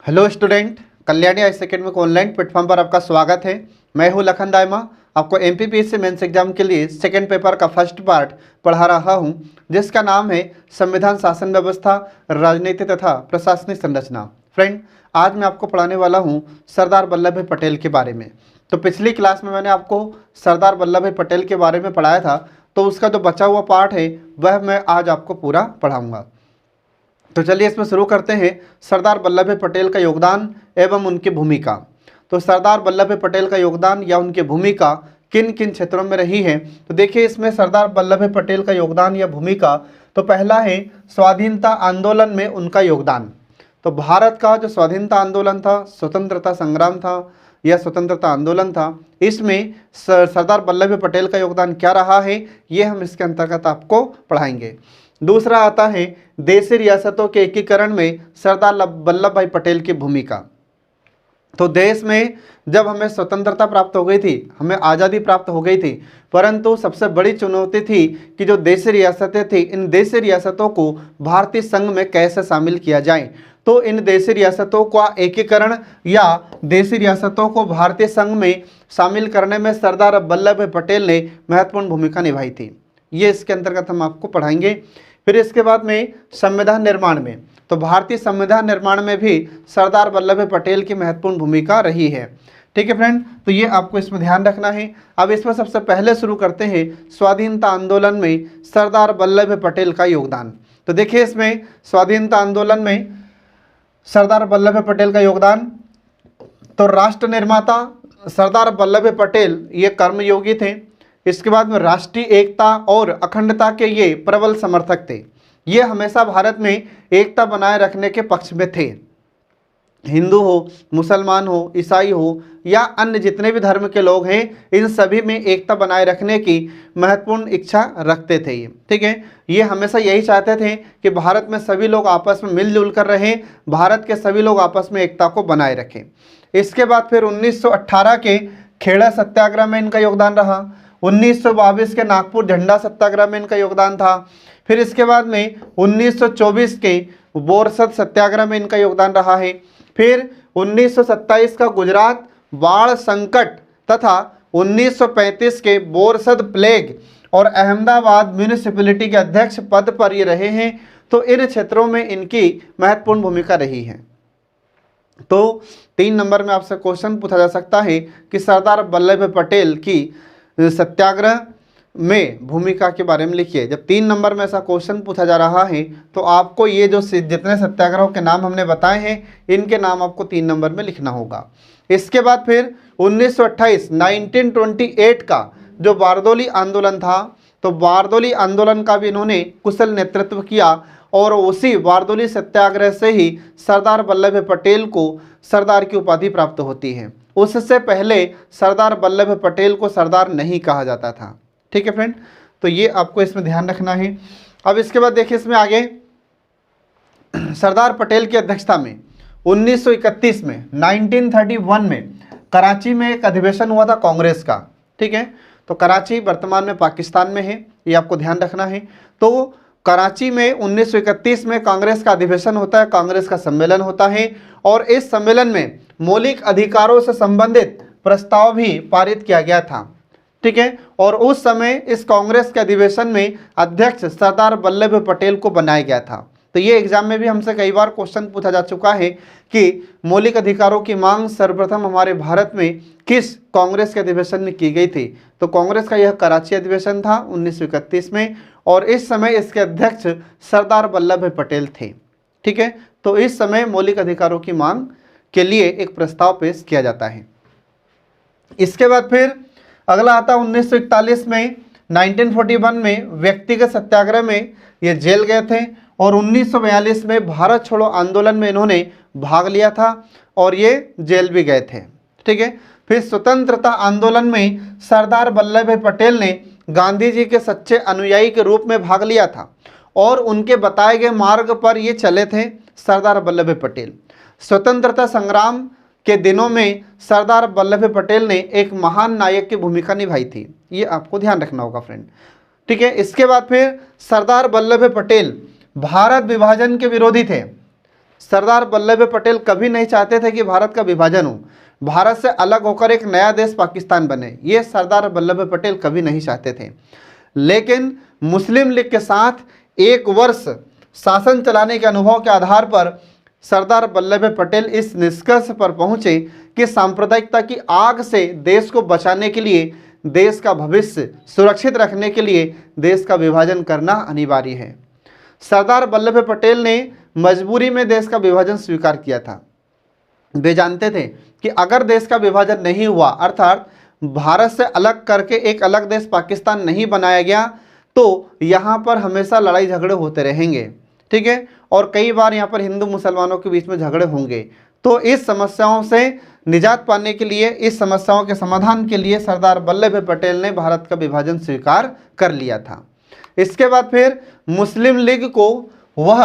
Hello student, Kalyani IAS academy के online platform पर आपका स्वागत है। मैं हूं लखन दायमा, आपको एमपीपीएससी मेंस एग्जाम के लिए सेकंड पेपर का फर्स्ट पार्ट पढ़ा रहा हूं, जिसका नाम है संविधान, शासन व्यवस्था, राजनीति तथा प्रशासनिक संरचना। फ्रेंड, आज मैं आपको पढ़ाने वाला हूं सरदार वल्लभ भाई पटेल के बारे में। तो पिछली क्लास में मैंने आपको सरदार वल्लभ भाई पटेल के बारे में पढ़ाया था, तो उसका जो बचा हुआ पार्ट है वह मैं आज आपको पूरा पढ़ाऊँगा। तो चलिए इसमें शुरू करते हैं सरदार वल्लभ भाई पटेल का योगदान एवं उनकी भूमिका। तो सरदार वल्लभ भाई पटेल का योगदान या उनकी भूमिका किन किन क्षेत्रों में रही है, तो देखिए इसमें सरदार वल्लभ भाई पटेल का योगदान या भूमिका। तो पहला है स्वाधीनता आंदोलन में उनका योगदान। तो भारत का जो स्वाधीनता आंदोलन था, स्वतंत्रता संग्राम था या स्वतंत्रता आंदोलन था, इसमें सरदार वल्लभ भाई पटेल का योगदान क्या रहा है, ये हम इसके अंतर्गत आपको पढ़ाएंगे। दूसरा आता है देशी रियासतों के एकीकरण में सरदार वल्लभ भाई पटेल की भूमिका। तो देश में जब हमें स्वतंत्रता प्राप्त हो गई थी, हमें आज़ादी प्राप्त हो गई थी, परंतु सबसे बड़ी चुनौती थी कि जो देशी रियासतें थी, इन देशी रियासतों को भारतीय संघ में कैसे शामिल किया जाए। तो इन देशी रियासतों का एकीकरण या देशी रियासतों को भारतीय संघ में शामिल करने में सरदार वल्लभ भाई पटेल ने महत्वपूर्ण भूमिका निभाई थी। ये इसके अंतर्गत हम आपको पढ़ाएंगे। फिर इसके बाद में संविधान निर्माण में, तो भारतीय संविधान निर्माण में भी सरदार वल्लभ भाई पटेल की महत्वपूर्ण भूमिका रही है। ठीक है फ्रेंड, तो ये आपको इसमें ध्यान रखना है। अब इसमें सबसे पहले शुरू करते हैं स्वाधीनता आंदोलन में सरदार वल्लभ भाई पटेल का योगदान। तो देखिए इसमें स्वाधीनता आंदोलन में सरदार वल्लभ भाई पटेल का योगदान। तो राष्ट्र निर्माता सरदार वल्लभ भाई पटेल ये कर्मयोगी थे। इसके बाद में राष्ट्रीय एकता और अखंडता के ये प्रबल समर्थक थे। ये हमेशा भारत में एकता बनाए रखने के पक्ष में थे। हिंदू हो, मुसलमान हो, ईसाई हो या अन्य जितने भी धर्म के लोग हैं, इन सभी में एकता बनाए रखने की महत्वपूर्ण इच्छा रखते थे ये। ठीक है, ये हमेशा यही चाहते थे कि भारत में सभी लोग आपस में मिलजुल कर रहें, भारत के सभी लोग आपस में एकता को बनाए रखें। इसके बाद फिर 1918 के खेड़ा सत्याग्रह में इनका योगदान रहा। 1922 के नागपुर झंडा सत्याग्रह में इनका योगदान था। फिर इसके बाद में 1924 के बोरसद सत्याग्रह में इनका योगदान रहा है। फिर 1927 का गुजरात बाढ़ संकट तथा 1935 के बोरसद प्लेग और अहमदाबाद म्यूनिसिपैलिटी के अध्यक्ष पद पर ये रहे हैं। तो इन क्षेत्रों में इनकी महत्वपूर्ण भूमिका रही है। तो 3 नंबर में आपसे क्वेश्चन पूछा जा सकता है कि सरदार वल्लभ भाई पटेल की सत्याग्रह में भूमिका के बारे में लिखिए। जब 3 नंबर में ऐसा क्वेश्चन पूछा जा रहा है, तो आपको ये जो जितने सत्याग्रहों के नाम हमने बताए हैं, इनके नाम आपको 3 नंबर में लिखना होगा। इसके बाद फिर 1928 का जो बारदोली आंदोलन था, तो बारदोली आंदोलन का भी इन्होंने कुशल नेतृत्व किया और उसी बारदोली सत्याग्रह से ही सरदार वल्लभ भाई पटेल को सरदार की उपाधि प्राप्त होती है। उससे पहले सरदार वल्लभ भाई पटेल को सरदार नहीं कहा जाता था। ठीक है फ्रेंड, तो ये आपको इसमें ध्यान रखना है। अब इसके बाद देखिए इसमें आगे सरदार पटेल की अध्यक्षता में 1931 में 1931 में कराची में एक अधिवेशन हुआ था कांग्रेस का। ठीक है, तो कराची वर्तमान में पाकिस्तान में है, ये आपको ध्यान रखना है। तो कराची में 1931 में कांग्रेस का अधिवेशन होता है, कांग्रेस का सम्मेलन होता है और इस सम्मेलन में मौलिक अधिकारों से संबंधित प्रस्ताव भी पारित किया गया था। ठीक है, और उस समय इस कांग्रेस के अधिवेशन में अध्यक्ष सरदार वल्लभ भाई पटेल को बनाया गया था। तो ये एग्जाम में भी हमसे कई बार क्वेश्चन पूछा जा चुका है कि मौलिक अधिकारों की मांग सर्वप्रथम हमारे भारत में किस कांग्रेस के अधिवेशन में की गई थी। तो कांग्रेस का यह कराची अधिवेशन था 1931 में और इस समय इसके अध्यक्ष सरदार वल्लभ भाई पटेल थे। ठीक है, तो इस समय मौलिक अधिकारों की मांग के लिए एक प्रस्ताव पेश किया जाता है। इसके बाद फिर अगला आता 1941 में 1941 में व्यक्तिगत सत्याग्रह में ये जेल गए थे और 1942 में भारत छोड़ो आंदोलन में इन्होंने भाग लिया था और ये जेल भी गए थे। ठीक है, फिर स्वतंत्रता आंदोलन में सरदार वल्लभ भाई पटेल ने गांधी जी के सच्चे अनुयायी के रूप में भाग लिया था और उनके बताए गए मार्ग पर ये चले थे सरदार वल्लभ भाई पटेल। स्वतंत्रता संग्राम के दिनों में सरदार वल्लभ भाई पटेल ने एक महान नायक की भूमिका निभाई थी, ये आपको ध्यान रखना होगा फ्रेंड। ठीक है, इसके बाद फिर सरदार वल्लभ भाई पटेल भारत विभाजन के विरोधी थे। सरदार वल्लभ भाई पटेल कभी नहीं चाहते थे कि भारत का विभाजन हो, भारत से अलग होकर एक नया देश पाकिस्तान बने। ये सरदार वल्लभ भाई पटेल कभी नहीं चाहते थे। लेकिन मुस्लिम लीग के साथ 1 वर्ष शासन चलाने के अनुभव के आधार पर सरदार वल्लभ भाई पटेल इस निष्कर्ष पर पहुंचे कि सांप्रदायिकता की आग से देश को बचाने के लिए, देश का भविष्य सुरक्षित रखने के लिए देश का विभाजन करना अनिवार्य है। सरदार वल्लभ भाई पटेल ने मजबूरी में देश का विभाजन स्वीकार किया था। वे जानते थे कि अगर देश का विभाजन नहीं हुआ, अर्थात भारत से अलग करके एक अलग देश पाकिस्तान नहीं बनाया गया, तो यहाँ पर हमेशा लड़ाई झगड़े होते रहेंगे, ठीक है, और कई बार यहाँ पर हिंदू मुसलमानों के बीच में झगड़े होंगे। तो इस समस्याओं से निजात पाने के लिए, इस समस्याओं के समाधान के लिए सरदार वल्लभ भाई पटेल ने भारत का विभाजन स्वीकार कर लिया था। इसके बाद फिर मुस्लिम लीग को वह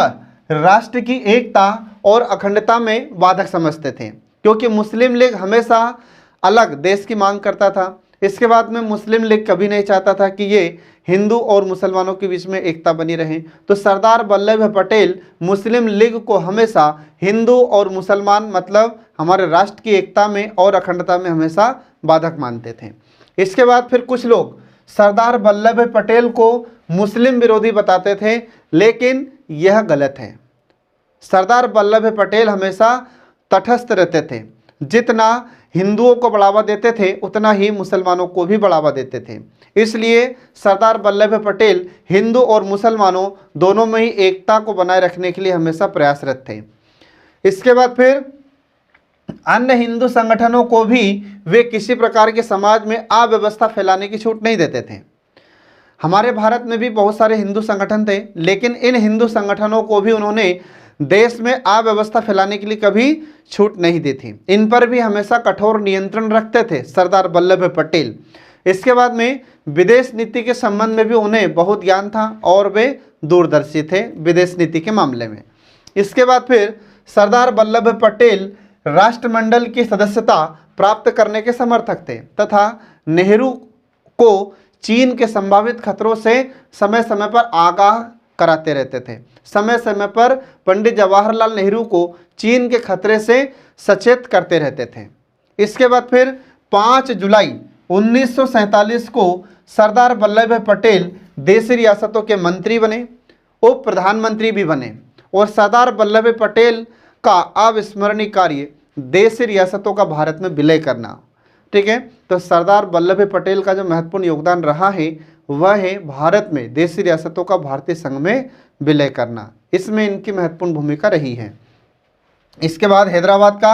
राष्ट्र की एकता और अखंडता में बाधक समझते थे, क्योंकि मुस्लिम लीग हमेशा अलग देश की मांग करता था। इसके बाद में मुस्लिम लीग कभी नहीं चाहता था कि ये हिंदू और मुसलमानों के बीच में एकता बनी रहे। तो सरदार वल्लभ भाई पटेल मुस्लिम लीग को हमेशा हिंदू और मुसलमान, मतलब हमारे राष्ट्र की एकता में और अखंडता में हमेशा बाधक मानते थे। इसके बाद फिर कुछ लोग सरदार वल्लभ भाई पटेल को मुस्लिम विरोधी बताते थे, लेकिन यह गलत है। सरदार वल्लभ भाई पटेल हमेशा तटस्थ रहते थे। जितना हिंदुओं को बढ़ावा देते थे उतना ही मुसलमानों को भी बढ़ावा देते थे। इसलिए सरदार वल्लभ भाई पटेल हिंदू और मुसलमानों दोनों में ही एकता को बनाए रखने के लिए हमेशा प्रयासरत थे। इसके बाद फिर अन्य हिंदू संगठनों को भी वे किसी प्रकार के समाज में अव्यवस्था फैलाने की छूट नहीं देते थे। हमारे भारत में भी बहुत सारे हिंदू संगठन थे, लेकिन इन हिंदू संगठनों को भी उन्होंने देश में अव्यवस्था फैलाने के लिए कभी छूट नहीं दी थी। इन पर भी हमेशा कठोर नियंत्रण रखते थे सरदार वल्लभ भाई पटेल। इसके बाद में विदेश नीति के संबंध में भी उन्हें बहुत ज्ञान था और वे दूरदर्शी थे विदेश नीति के मामले में। इसके बाद फिर सरदार वल्लभ भाई पटेल राष्ट्रमंडल की सदस्यता प्राप्त करने के समर्थक थे तथा नेहरू को चीन के संभावित खतरों से समय समय पर आगाह कराते रहते थे। समय समय पर पंडित जवाहरलाल नेहरू को चीन के खतरे से सचेत करते रहते थे। इसके बाद फिर 5 जुलाई 1947 को सरदार वल्लभ भाई पटेल देशी रियासतों के मंत्री बने, उप प्रधानमंत्री भी बने, और सरदार वल्लभ भाई पटेल का अविस्मरणीय कार्य देशी रियासतों का भारत में विलय करना, ठीक है। तो सरदार वल्लभ भाई पटेल का जो महत्वपूर्ण योगदान रहा है वह है भारत में देशी रियासतों का भारतीय संघ में विलय करना, इसमें इनकी महत्वपूर्ण भूमिका रही है। इसके बाद हैदराबाद का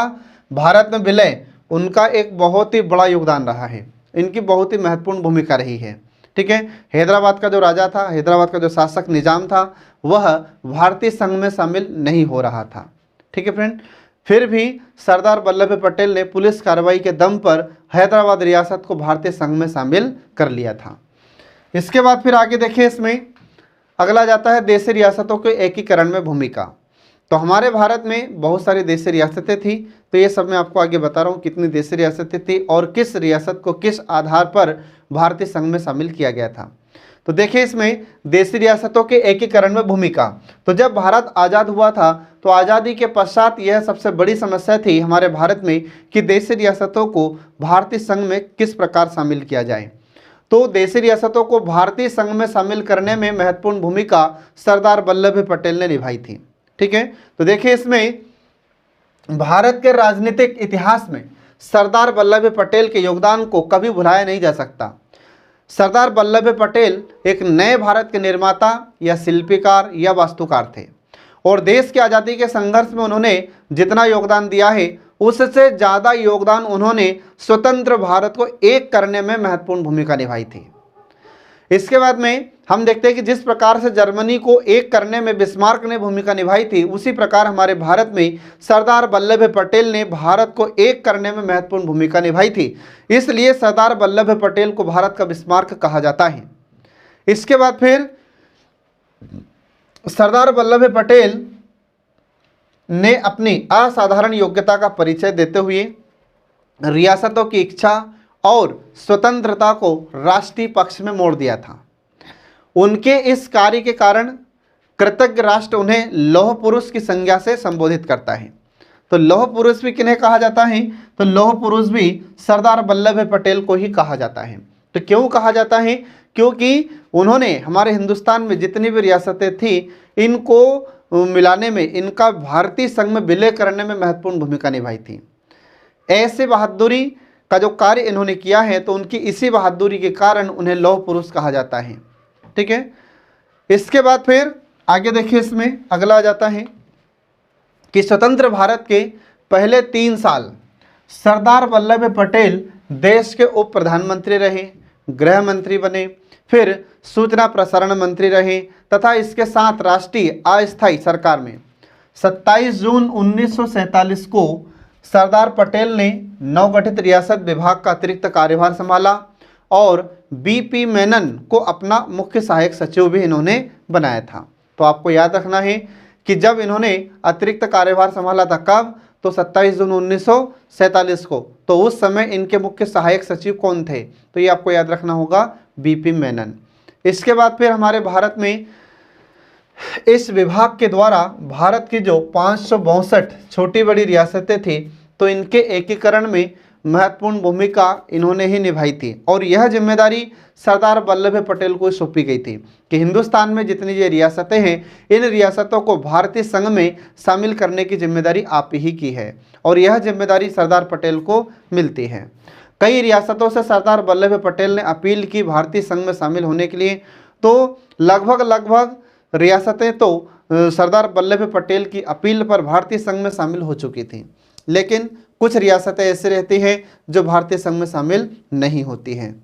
भारत में विलय, उनका एक बहुत ही बड़ा योगदान रहा है, इनकी बहुत ही महत्वपूर्ण भूमिका रही है, ठीक है। हैदराबाद का जो राजा था, हैदराबाद का जो शासक निजाम था, वह भारतीय संघ में शामिल नहीं हो रहा था, ठीक है फ्रेंड। फिर भी सरदार वल्लभ भाई पटेल ने पुलिस कार्रवाई के दम पर हैदराबाद रियासत को भारतीय संघ में शामिल कर लिया था। इसके बाद फिर आगे देखिए, इसमें अगला जाता है देशी रियासतों के एकीकरण में भूमिका। तो हमारे भारत में बहुत सारी देशी रियासतें थी, तो ये सब मैं आपको आगे बता रहा हूँ कितनी देशी रियासतें थी और किस रियासत को किस आधार पर भारतीय संघ में शामिल किया गया था। तो देखिए इसमें देशी रियासतों के एकीकरण में भूमिका। तो जब भारत आज़ाद हुआ था तो आज़ादी के पश्चात यह सबसे बड़ी समस्या थी हमारे भारत में कि देशी रियासतों को भारतीय संघ में किस प्रकार शामिल किया जाए। तो देशी रियासतों को भारतीय संघ में शामिल करने में महत्वपूर्ण भूमिका सरदार वल्लभ भाई पटेल ने निभाई थी, ठीक है। तो देखिए इसमें भारत के राजनीतिक इतिहास में सरदार वल्लभ भाई पटेल के योगदान को कभी भुलाया नहीं जा सकता। सरदार वल्लभ भाई पटेल एक नए भारत के निर्माता या शिल्पकार या वास्तुकार थे और देश की आज़ादी के संघर्ष में उन्होंने जितना योगदान दिया है उससे ज़्यादा योगदान उन्होंने स्वतंत्र भारत को एक करने में महत्वपूर्ण भूमिका निभाई थी। इसके बाद में हम देखते हैं कि जिस प्रकार से जर्मनी को एक करने में बिस्मार्क ने भूमिका निभाई थी, उसी प्रकार हमारे भारत में सरदार वल्लभ भाई पटेल ने भारत को एक करने में महत्वपूर्ण भूमिका निभाई थी। इसलिए सरदार वल्लभ भाई पटेल को भारत का बिस्मार्क कहा जाता है। इसके बाद फिर सरदार वल्लभ भाई पटेल ने अपनी असाधारण योग्यता का परिचय देते हुए रियासतों की इच्छा और स्वतंत्रता को राष्ट्रीय पक्ष में मोड़ दिया था। उनके इस कार्य के कारण कृतज्ञ राष्ट्र उन्हें लौह पुरुष की संज्ञा से संबोधित करता है। तो लौह पुरुष भी किन्हें कहा जाता है? तो लौह पुरुष भी सरदार वल्लभ भाई पटेल को ही कहा जाता है। तो क्यों कहा जाता है? क्योंकि उन्होंने हमारे हिंदुस्तान में जितनी भी रियासतें थी इनको मिलाने में, इनका भारतीय संघ में विलय करने में महत्वपूर्ण भूमिका निभाई थी। ऐसे बहादुरी का जो कार्य इन्होंने किया है, तो उनकी इसी बहादुरी के कारण उन्हें लौह पुरुष कहा जाता है। ठीक है, इसके बाद फिर आगे देखिए, इसमें अगला आ जाता है कि स्वतंत्र भारत के पहले 3 साल सरदार वल्लभ भाई पटेल देश के उप प्रधानमंत्री रहे, गृह मंत्री बने, फिर सूचना प्रसारण मंत्री रहे तथा इसके साथ राष्ट्रीय अस्थायी सरकार में 27 जून 1947 को सरदार पटेल ने नवगठित रियासत विभाग का अतिरिक्त कार्यभार संभाला और बीपी मेनन को अपना मुख्य सहायक सचिव भी इन्होंने बनाया था। तो आपको याद रखना है कि जब इन्होंने अतिरिक्त कार्यभार संभाला था, कब? तो 27 जून 1947 को। तो उस समय इनके मुख्य सहायक सचिव कौन थे? तो ये आपको याद रखना होगा, बीपी मेनन। इसके बाद फिर हमारे भारत में इस विभाग के द्वारा भारत की जो 562 छोटी बड़ी रियासतें थी, तो इनके एकीकरण में महत्वपूर्ण भूमिका इन्होंने ही निभाई थी और यह जिम्मेदारी सरदार वल्लभ भाई पटेल को सौंपी गई थी कि हिंदुस्तान में जितनी ये रियासतें हैं, इन रियासतों को भारतीय संघ में शामिल करने की जिम्मेदारी आप ही की है और यह जिम्मेदारी सरदार पटेल को मिलती है। कई रियासतों से सरदार वल्लभ भाई पटेल ने अपील की भारतीय संघ में शामिल होने के लिए, तो लगभग रियासतें तो सरदार वल्लभ भाई पटेल की अपील पर भारतीय संघ में शामिल हो चुकी थी, लेकिन कुछ रियासतें ऐसी रहती हैं जो भारतीय संघ में शामिल नहीं होती हैं।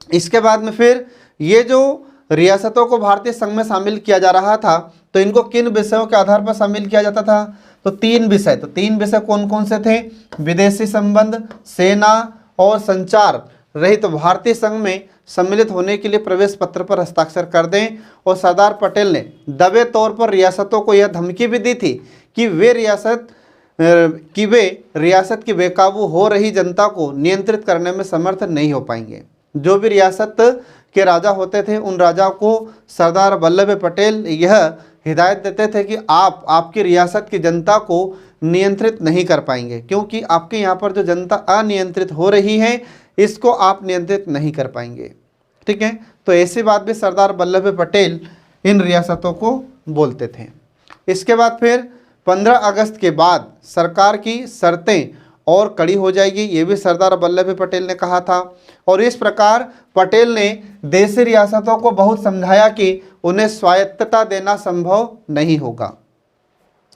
इसके बाद में फिर ये जो रियासतों को भारतीय संघ में शामिल किया जा रहा था, तो इनको किन विषयों के आधार पर शामिल किया जाता था? तो 3 विषय। तो 3 विषय कौन कौन से थे? विदेशी संबंध, सेना और संचार रहित तो भारतीय संघ में सम्मिलित होने के लिए प्रवेश पत्र पर हस्ताक्षर कर दें। और सरदार पटेल ने दबे तौर पर रियासतों को यह धमकी भी दी थी कि वे रियासत की बेकाबू हो रही जनता को नियंत्रित करने में समर्थ नहीं हो पाएंगे। जो भी रियासत के राजा होते थे, उन राजा को सरदार वल्लभ भाई पटेल यह हिदायत देते थे कि आप आपकी रियासत की जनता को नियंत्रित नहीं कर पाएंगे, क्योंकि आपके यहाँ पर जो जनता अनियंत्रित हो रही है, इसको आप नियंत्रित नहीं कर पाएंगे। ठीक है, तो ऐसी बात भी सरदार वल्लभ भाई पटेल इन रियासतों को बोलते थे। इसके बाद फिर 15 अगस्त के बाद सरकार की शर्तें और कड़ी हो जाएगी, ये भी सरदार वल्लभ भाई पटेल ने कहा था। और इस प्रकार पटेल ने देशी रियासतों को बहुत समझाया कि उन्हें स्वायत्तता देना संभव नहीं होगा।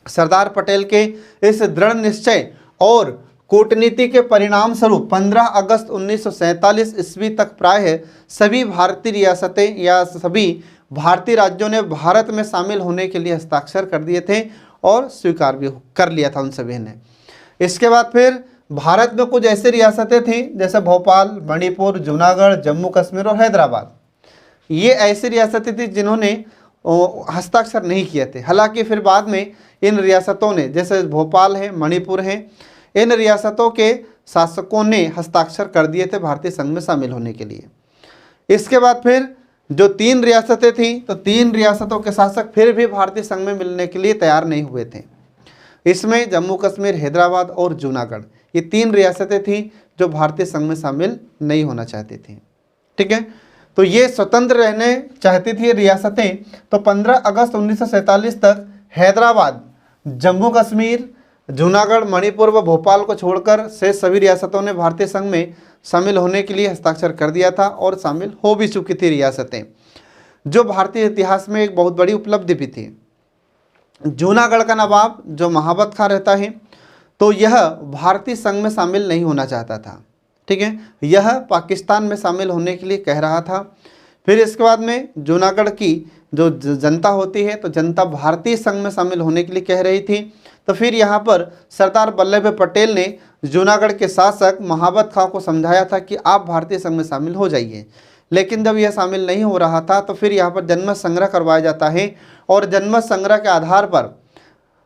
सरदार पटेल के इस दृढ़ निश्चय और कूटनीति के परिणाम स्वरूप 15 अगस्त 1947 ईस्वी तक प्रायः सभी भारतीय रियासतें या सभी भारतीय राज्यों ने भारत में शामिल होने के लिए हस्ताक्षर कर दिए थे और स्वीकार भी कर लिया था उन सभी ने। इसके बाद फिर भारत में कुछ ऐसी रियासतें थीं जैसे भोपाल, मणिपुर, जूनागढ़, जम्मू कश्मीर और हैदराबाद। ये ऐसी रियासतें थी जिन्होंने हस्ताक्षर नहीं किए थे। हालांकि फिर बाद में इन रियासतों ने, जैसे भोपाल है, मणिपुर है, इन रियासतों के शासकों ने हस्ताक्षर कर दिए थे भारतीय संघ में शामिल होने के लिए। इसके बाद फिर जो 3 रियासतें थीं, तो 3 रियासतों के शासक फिर भी भारतीय संघ में मिलने के लिए तैयार नहीं हुए थे। इसमें जम्मू कश्मीर, हैदराबाद और जूनागढ़, ये 3 रियासतें थीं जो भारतीय संघ में शामिल नहीं होना चाहती थीं। ठीक है, तो ये स्वतंत्र रहने चाहती थी रियासतें। तो 15 अगस्त 1947 तक हैदराबाद, जम्मू कश्मीर, जूनागढ़, मणिपुर व भोपाल को छोड़कर शेष सभी रियासतों ने भारतीय संघ में शामिल होने के लिए हस्ताक्षर कर दिया था और शामिल हो भी चुकी थी रियासतें, जो भारतीय इतिहास में एक बहुत बड़ी उपलब्धि भी थी। जूनागढ़ का नवाब जो महाबत खां रहता है, तो यह भारतीय संघ में शामिल नहीं होना चाहता था। ठीक है, यह पाकिस्तान में शामिल होने के लिए कह रहा था। फिर इसके बाद में जूनागढ़ की जो जनता होती है, तो जनता भारतीय संघ में शामिल होने के लिए कह रही थी। तो फिर यहाँ पर सरदार वल्लभ भाई पटेल ने जूनागढ़ के शासक महाबत खां को समझाया था कि आप भारतीय संघ में शामिल हो जाइए। लेकिन जब यह शामिल नहीं हो रहा था, तो फिर यहाँ पर जनमत संग्रह करवाया जाता है और जनमत संग्रह के आधार पर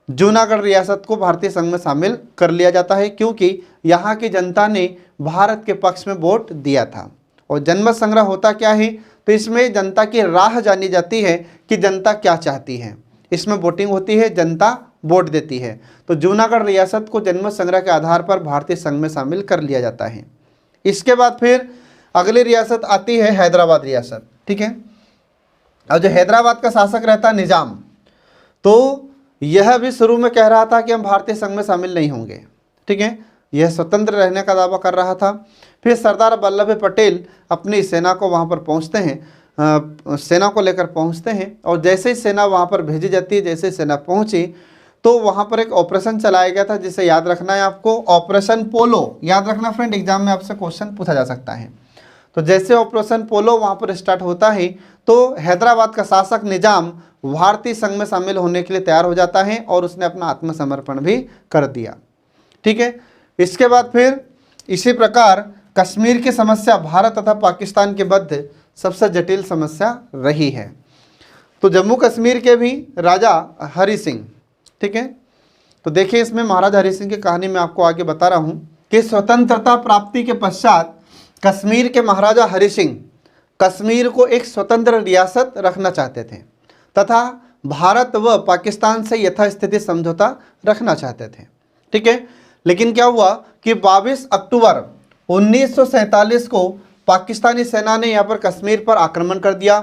जूनागढ़ रियासत को भारतीय संघ में शामिल कर लिया जाता है, क्योंकि यहाँ की जनता ने भारत के पक्ष में वोट दिया था। और जनमत संग्रह होता क्या है? तो तो इसमें जनता की राह जानी जाती है कि जनता क्या चाहती है। इसमें वोटिंग होती है, जनता वोट देती है। तो जूनागढ़ रियासत को जनमत संग्रह के आधार पर भारतीय संघ में शामिल कर लिया जाता है। इसके बाद फिर अगली रियासत आती है हैदराबाद रियासत, ठीक है। और जो हैदराबाद का शासक रहता है निजाम, तो यह भी शुरू में कह रहा था कि हम भारतीय संघ में शामिल नहीं होंगे, ठीक है। यह स्वतंत्र रहने का दावा कर रहा था। फिर सरदार वल्लभ भाई पटेल अपनी सेना को वहाँ पर पहुँचते हैं, सेना को लेकर पहुँचते हैं, और जैसे ही सेना वहाँ पर भेजी जाती है, जैसे ही सेना पहुँची तो वहाँ पर एक ऑपरेशन चलाया गया था, जिसे याद रखना है आपको, ऑपरेशन पोलो। याद रखना फ्रेंड, एग्जाम में आपसे क्वेश्चन पूछा जा सकता है। तो जैसे ऑपरेशन पोलो वहाँ पर स्टार्ट होता है तो हैदराबाद का शासक निजाम भारतीय संघ में शामिल होने के लिए तैयार हो जाता है और उसने अपना आत्मसमर्पण भी कर दिया, ठीक है। इसके बाद फिर इसी प्रकार कश्मीर की समस्या भारत तथा पाकिस्तान के मध्य सबसे जटिल समस्या रही है। तो जम्मू कश्मीर के भी राजा हरि सिंह, ठीक है। तो देखिए इसमें महाराजा हरि सिंह की कहानी मैं आपको आगे बता रहा हूँ कि स्वतंत्रता प्राप्ति के पश्चात कश्मीर के महाराजा हरि सिंह कश्मीर को एक स्वतंत्र रियासत रखना चाहते थे तथा भारत व पाकिस्तान से यथास्थिति समझौता रखना चाहते थे, ठीक है। लेकिन क्या हुआ कि 22 अक्टूबर 1947 को पाकिस्तानी सेना ने यहाँ पर कश्मीर पर आक्रमण कर दिया।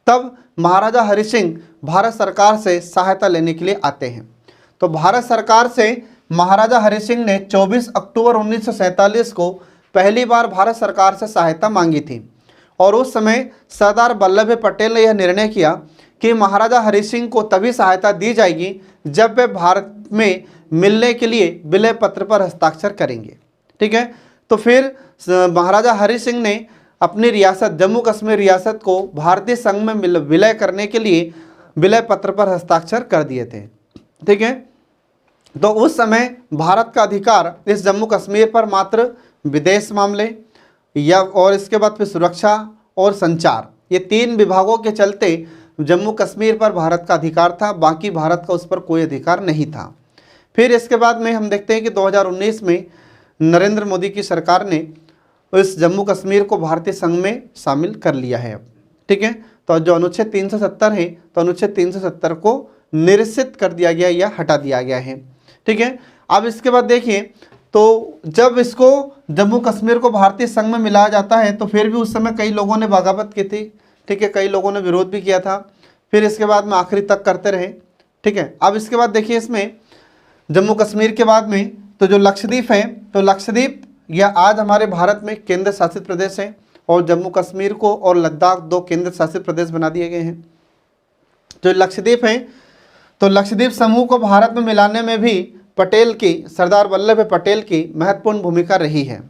तब महाराजा हरि सिंह भारत सरकार से सहायता लेने के लिए आते हैं। तो भारत सरकार से महाराजा हरि सिंह ने 24 अक्टूबर 1947 को पहली बार भारत सरकार से सहायता मांगी थी, और उस समय सरदार वल्लभ भाई पटेल ने यह निर्णय किया कि महाराजा हरि सिंह को तभी सहायता दी जाएगी जब वे भारत में मिलने के लिए विलय पत्र पर हस्ताक्षर करेंगे, ठीक है। तो फिर महाराजा हरि सिंह ने अपनी रियासत जम्मू कश्मीर रियासत को भारतीय संघ में विलय करने के लिए विलय पत्र पर हस्ताक्षर कर दिए थे, ठीक है। तो उस समय भारत का अधिकार इस जम्मू कश्मीर पर मात्र विदेश मामले या और इसके बाद फिर सुरक्षा और संचार, ये 3 विभागों के चलते जम्मू कश्मीर पर भारत का अधिकार था, बाकी भारत का उस पर कोई अधिकार नहीं था। फिर इसके बाद में हम देखते हैं कि 2019 में नरेंद्र मोदी की सरकार ने इस जम्मू कश्मीर को भारतीय संघ में शामिल कर लिया है, ठीक है। तो जो अनुच्छेद 370 है, तो अनुच्छेद 370 को निरसित कर दिया गया या हटा दिया गया है, ठीक है। अब इसके बाद देखिए, तो जब इसको जम्मू कश्मीर को भारतीय संघ में मिलाया जाता है तो फिर भी उस समय कई लोगों ने बगावत की थी, ठीक है, कई लोगों ने विरोध भी किया था। फिर इसके बाद में आखिरी तक करते रहे, ठीक है। अब इसके बाद देखिए इसमें जम्मू कश्मीर के बाद में तो जो लक्षद्वीप है, तो लक्षद्वीप यह आज हमारे भारत में केंद्र शासित प्रदेश है, और जम्मू कश्मीर को और लद्दाख 2 केंद्र शासित प्रदेश बना दिए गए हैं। जो लक्षद्वीप है, तो लक्षद्वीप समूह को भारत में मिलाने में भी पटेल की, सरदार वल्लभ भाई पटेल की महत्वपूर्ण भूमिका रही है।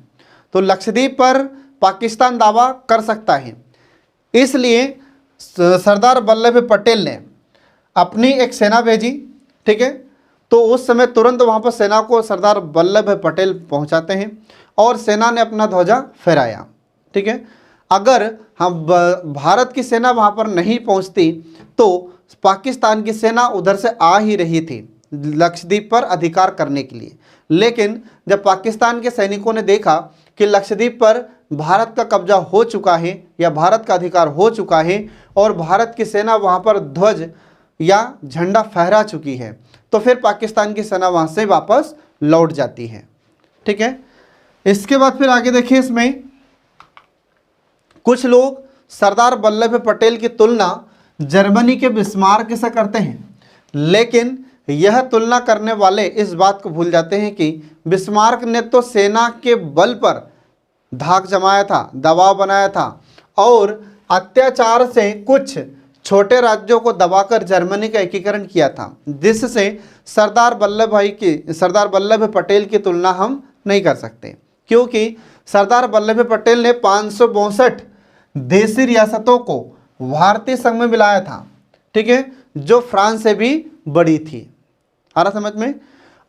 तो लक्षद्वीप पर पाकिस्तान दावा कर सकता है, इसलिए सरदार वल्लभ भाई पटेल ने अपनी एक सेना भेजी, ठीक है। तो उस समय तुरंत वहाँ पर सेना को सरदार वल्लभ भाई पटेल पहुँचाते हैं और सेना ने अपना ध्वजा फहराया, ठीक है। अगर हम भारत की सेना वहाँ पर नहीं पहुँचती तो पाकिस्तान की सेना उधर से आ ही रही थी लक्षद्वीप पर अधिकार करने के लिए। लेकिन जब पाकिस्तान के सैनिकों ने देखा कि लक्षद्वीप पर भारत का कब्जा हो चुका है या भारत का अधिकार हो चुका है और भारत की सेना वहाँ पर ध्वज या झंडा फहरा चुकी है, तो फिर पाकिस्तान की सेना वहाँ से वापस लौट जाती है, ठीक है। इसके बाद फिर आगे देखिए, इसमें कुछ लोग सरदार वल्लभ भाई पटेल की तुलना जर्मनी के बिस्मार्क से करते हैं, लेकिन यह तुलना करने वाले इस बात को भूल जाते हैं कि बिस्मार्क ने तो सेना के बल पर धाक जमाया था, दबाव बनाया था और अत्याचार से कुछ छोटे राज्यों को दबाकर जर्मनी का एकीकरण किया था, जिससे सरदार वल्लभ भाई पटेल की तुलना हम नहीं कर सकते, क्योंकि सरदार वल्लभ भाई पटेल ने 562 देशी रियासतों को भारतीय संघ में मिलाया था, ठीक है, जो फ्रांस से भी बड़ी थी। आ रहा समझ में।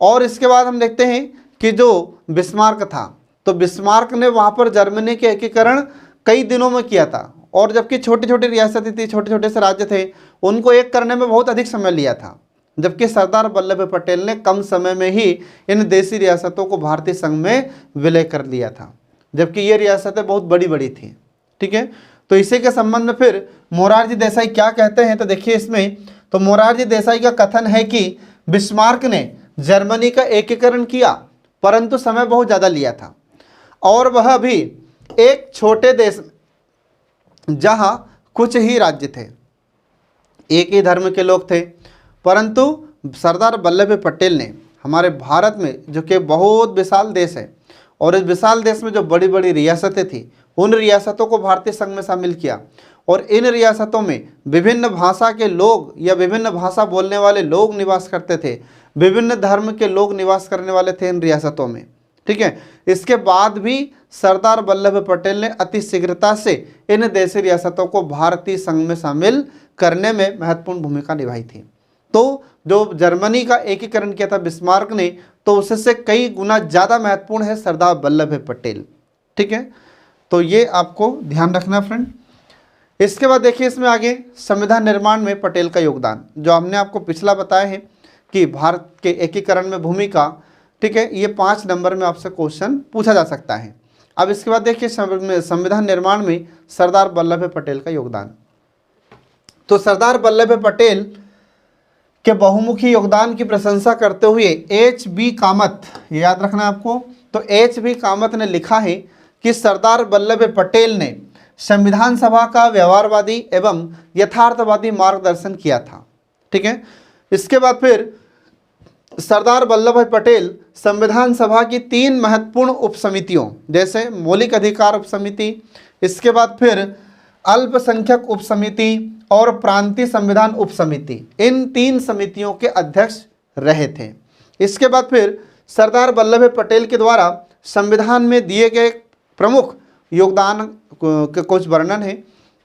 और इसके बाद हम देखते हैं कि जो बिस्मार्क था, तो बिस्मार्क ने वहाँ पर जर्मनी के एकीकरण कई दिनों में किया था, और जबकि छोटी छोटी रियासतें थी, छोटे छोटे से राज्य थे, उनको एक करने में बहुत अधिक समय लिया था, जबकि सरदार वल्लभ भाई पटेल ने कम समय में ही इन देशी रियासतों को भारतीय संघ में विलय कर लिया था, जबकि ये रियासतें बहुत बड़ी बड़ी थी, ठीक है। तो इसी के संबंध में फिर मोरारजी देसाई क्या कहते हैं, तो देखिए इसमें, तो मोरारजी देसाई का कथन है कि बिस्मार्क ने जर्मनी का एकीकरण किया परंतु समय बहुत ज़्यादा लिया था और वह भी एक छोटे देश जहां कुछ ही राज्य थे, एक ही धर्म के लोग थे। परंतु सरदार वल्लभ भाई पटेल ने हमारे भारत में, जो कि बहुत विशाल देश है, और इस विशाल देश में जो बड़ी बड़ी रियासतें थी, उन रियासतों को भारतीय संघ में शामिल किया और इन रियासतों में विभिन्न भाषा के लोग या विभिन्न भाषा बोलने वाले लोग निवास करते थे, विभिन्न धर्म के लोग निवास करने वाले थे इन रियासतों में। ठीक है, इसके बाद भी सरदार वल्लभ भाई पटेल ने अति शीघ्रता से इन देशी रियासतों को भारतीय संघ में शामिल करने में महत्वपूर्ण भूमिका निभाई थी। तो जो जर्मनी का एकीकरण किया था बिस्मार्क ने, तो उससे कई गुना ज़्यादा महत्वपूर्ण है सरदार वल्लभ भाई पटेल। ठीक है, तो ये आपको ध्यान रखना फ्रेंड। इसके बाद देखिए इसमें आगे संविधान निर्माण में पटेल का योगदान, जो हमने आपको पिछला बताया है कि भारत के एकीकरण में भूमिका। ठीक है, ये 5 नंबर में आपसे क्वेश्चन पूछा जा सकता है। अब इसके बाद देखिए संविधान निर्माण में सरदार वल्लभ भाई पटेल का योगदान। तो सरदार वल्लभ भाई पटेल के बहुमुखी योगदान की प्रशंसा करते हुए H.B. कामत, याद रखना आपको, तो H.B. कामत ने लिखा है कि सरदार वल्लभ भाई पटेल ने संविधान सभा का व्यवहारवादी एवं यथार्थवादी मार्गदर्शन किया था। ठीक है, इसके बाद फिर सरदार वल्लभ भाई पटेल संविधान सभा की 3 महत्वपूर्ण उपसमितियों, जैसे मौलिक अधिकार उपसमिति, इसके बाद फिर अल्पसंख्यक उपसमिति और प्रांतीय संविधान उपसमिति, इन 3 समितियों के अध्यक्ष रहे थे। इसके बाद फिर सरदार वल्लभ भाई पटेल के द्वारा संविधान में दिए गए प्रमुख योगदान के कुछ वर्णन है।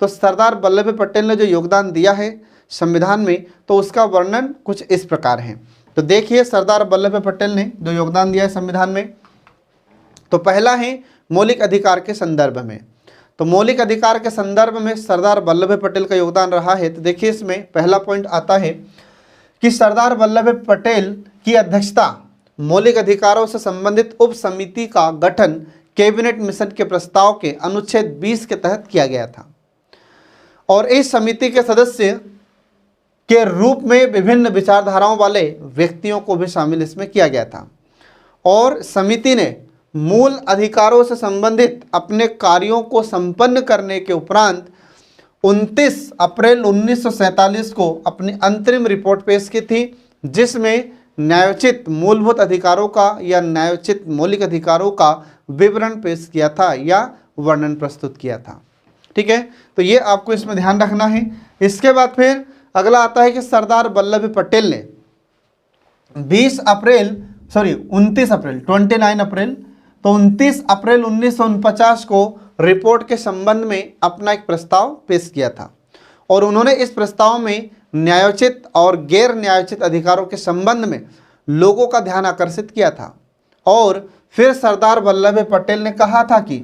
तो सरदार वल्लभ भाई पटेल ने जो योगदान दिया है संविधान में, तो उसका वर्णन कुछ इस प्रकार है। तो देखिए सरदार वल्लभ भाई पटेल ने जो योगदान दिया है संविधान में, तो पहला है मौलिक अधिकार के संदर्भ में। तो मौलिक अधिकार के संदर्भ में सरदार वल्लभ भाई पटेल का योगदान रहा है। तो देखिए इसमें पहला पॉइंट आता है कि सरदार वल्लभ भाई पटेल की अध्यक्षता मौलिक अधिकारों से संबंधित उप समिति का गठन कैबिनेट मिशन के प्रस्ताव के अनुच्छेद 20 के तहत किया गया था और इस समिति के सदस्य के रूप में विभिन्न विचारधाराओं वाले व्यक्तियों को भी शामिल इसमें किया गया था और समिति ने मूल अधिकारों से संबंधित अपने कार्यों को संपन्न करने के उपरांत 29 अप्रैल 1947 को अपनी अंतरिम रिपोर्ट पेश की थी, जिसमें न्यायोचित मूलभूत अधिकारों का या न्यायोचित मौलिक अधिकारों का विवरण पेश किया था या वर्णन प्रस्तुत किया था। ठीक है, तो ये आपको इसमें ध्यान रखना है। इसके बाद फिर अगला आता है कि सरदार वल्लभ भाई पटेल ने 29 अप्रैल 1949 को रिपोर्ट के संबंध में अपना एक प्रस्ताव पेश किया था और उन्होंने इस प्रस्ताव में न्यायोचित और गैर न्यायोचित अधिकारों के संबंध में लोगों का ध्यान आकर्षित किया था। और फिर सरदार वल्लभ भाई पटेल ने कहा था कि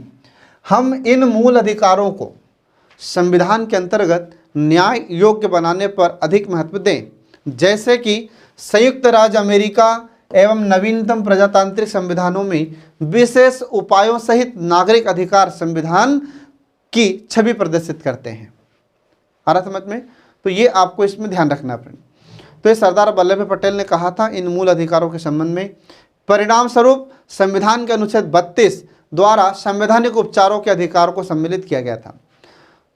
हम इन मूल अधिकारों को संविधान के अंतर्गत न्याय योग्य बनाने पर अधिक महत्व दें, जैसे कि संयुक्त राज्य अमेरिका एवं नवीनतम प्रजातांत्रिक संविधानों में विशेष उपायों सहित नागरिक अधिकार संविधान की छवि प्रदर्शित करते हैं। आ रहा समझ में? तो ये आपको इसमें ध्यान रखना फ्रेंड। तो ये सरदार वल्लभ भाई पटेल ने कहा था इन मूल अधिकारों के संबंध में। परिणाम स्वरूप संविधान के अनुच्छेद 32 द्वारा संवैधानिक उपचारों के अधिकार को सम्मिलित किया गया था।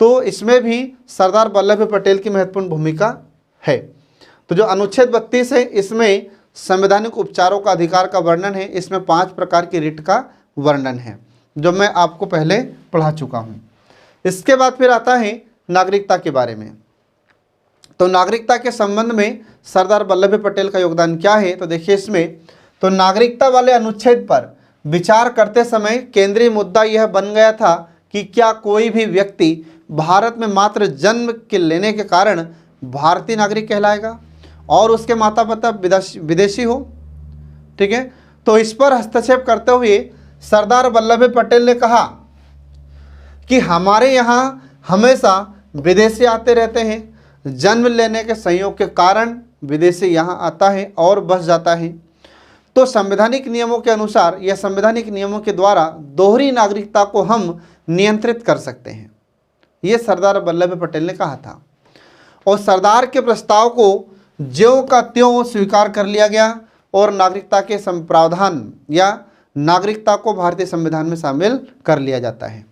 तो इसमें भी सरदार वल्लभ भाई पटेल की महत्वपूर्ण भूमिका है। तो जो अनुच्छेद 32 है इसमें संवैधानिक उपचारों का अधिकार का वर्णन है। इसमें 5 प्रकार की रिट का वर्णन है जो मैं आपको पहले पढ़ा चुका हूँ। इसके बाद फिर आता है नागरिकता के बारे में। तो नागरिकता के संबंध में सरदार वल्लभ भाई पटेल का योगदान क्या है, तो देखिए इसमें तो नागरिकता वाले अनुच्छेद पर विचार करते समय केंद्रीय मुद्दा यह बन गया था कि क्या कोई भी व्यक्ति भारत में मात्र जन्म के लेने के कारण भारतीय नागरिक कहलाएगा और उसके माता पिता विदेशी हो। ठीक है, तो इस पर हस्तक्षेप करते हुए सरदार वल्लभ भाई पटेल ने कहा कि हमारे यहाँ हमेशा विदेशी आते रहते हैं, जन्म लेने के संयोग के कारण विदेशी यहाँ आता है और बस जाता है। तो संवैधानिक नियमों के अनुसार या संवैधानिक नियमों के द्वारा दोहरी नागरिकता को हम नियंत्रित कर सकते हैं। ये सरदार वल्लभ भाई पटेल ने कहा था। और सरदार के प्रस्ताव को ज्यों का त्यों स्वीकार कर लिया गया और नागरिकता के प्रावधान या नागरिकता को भारतीय संविधान में शामिल कर लिया जाता है।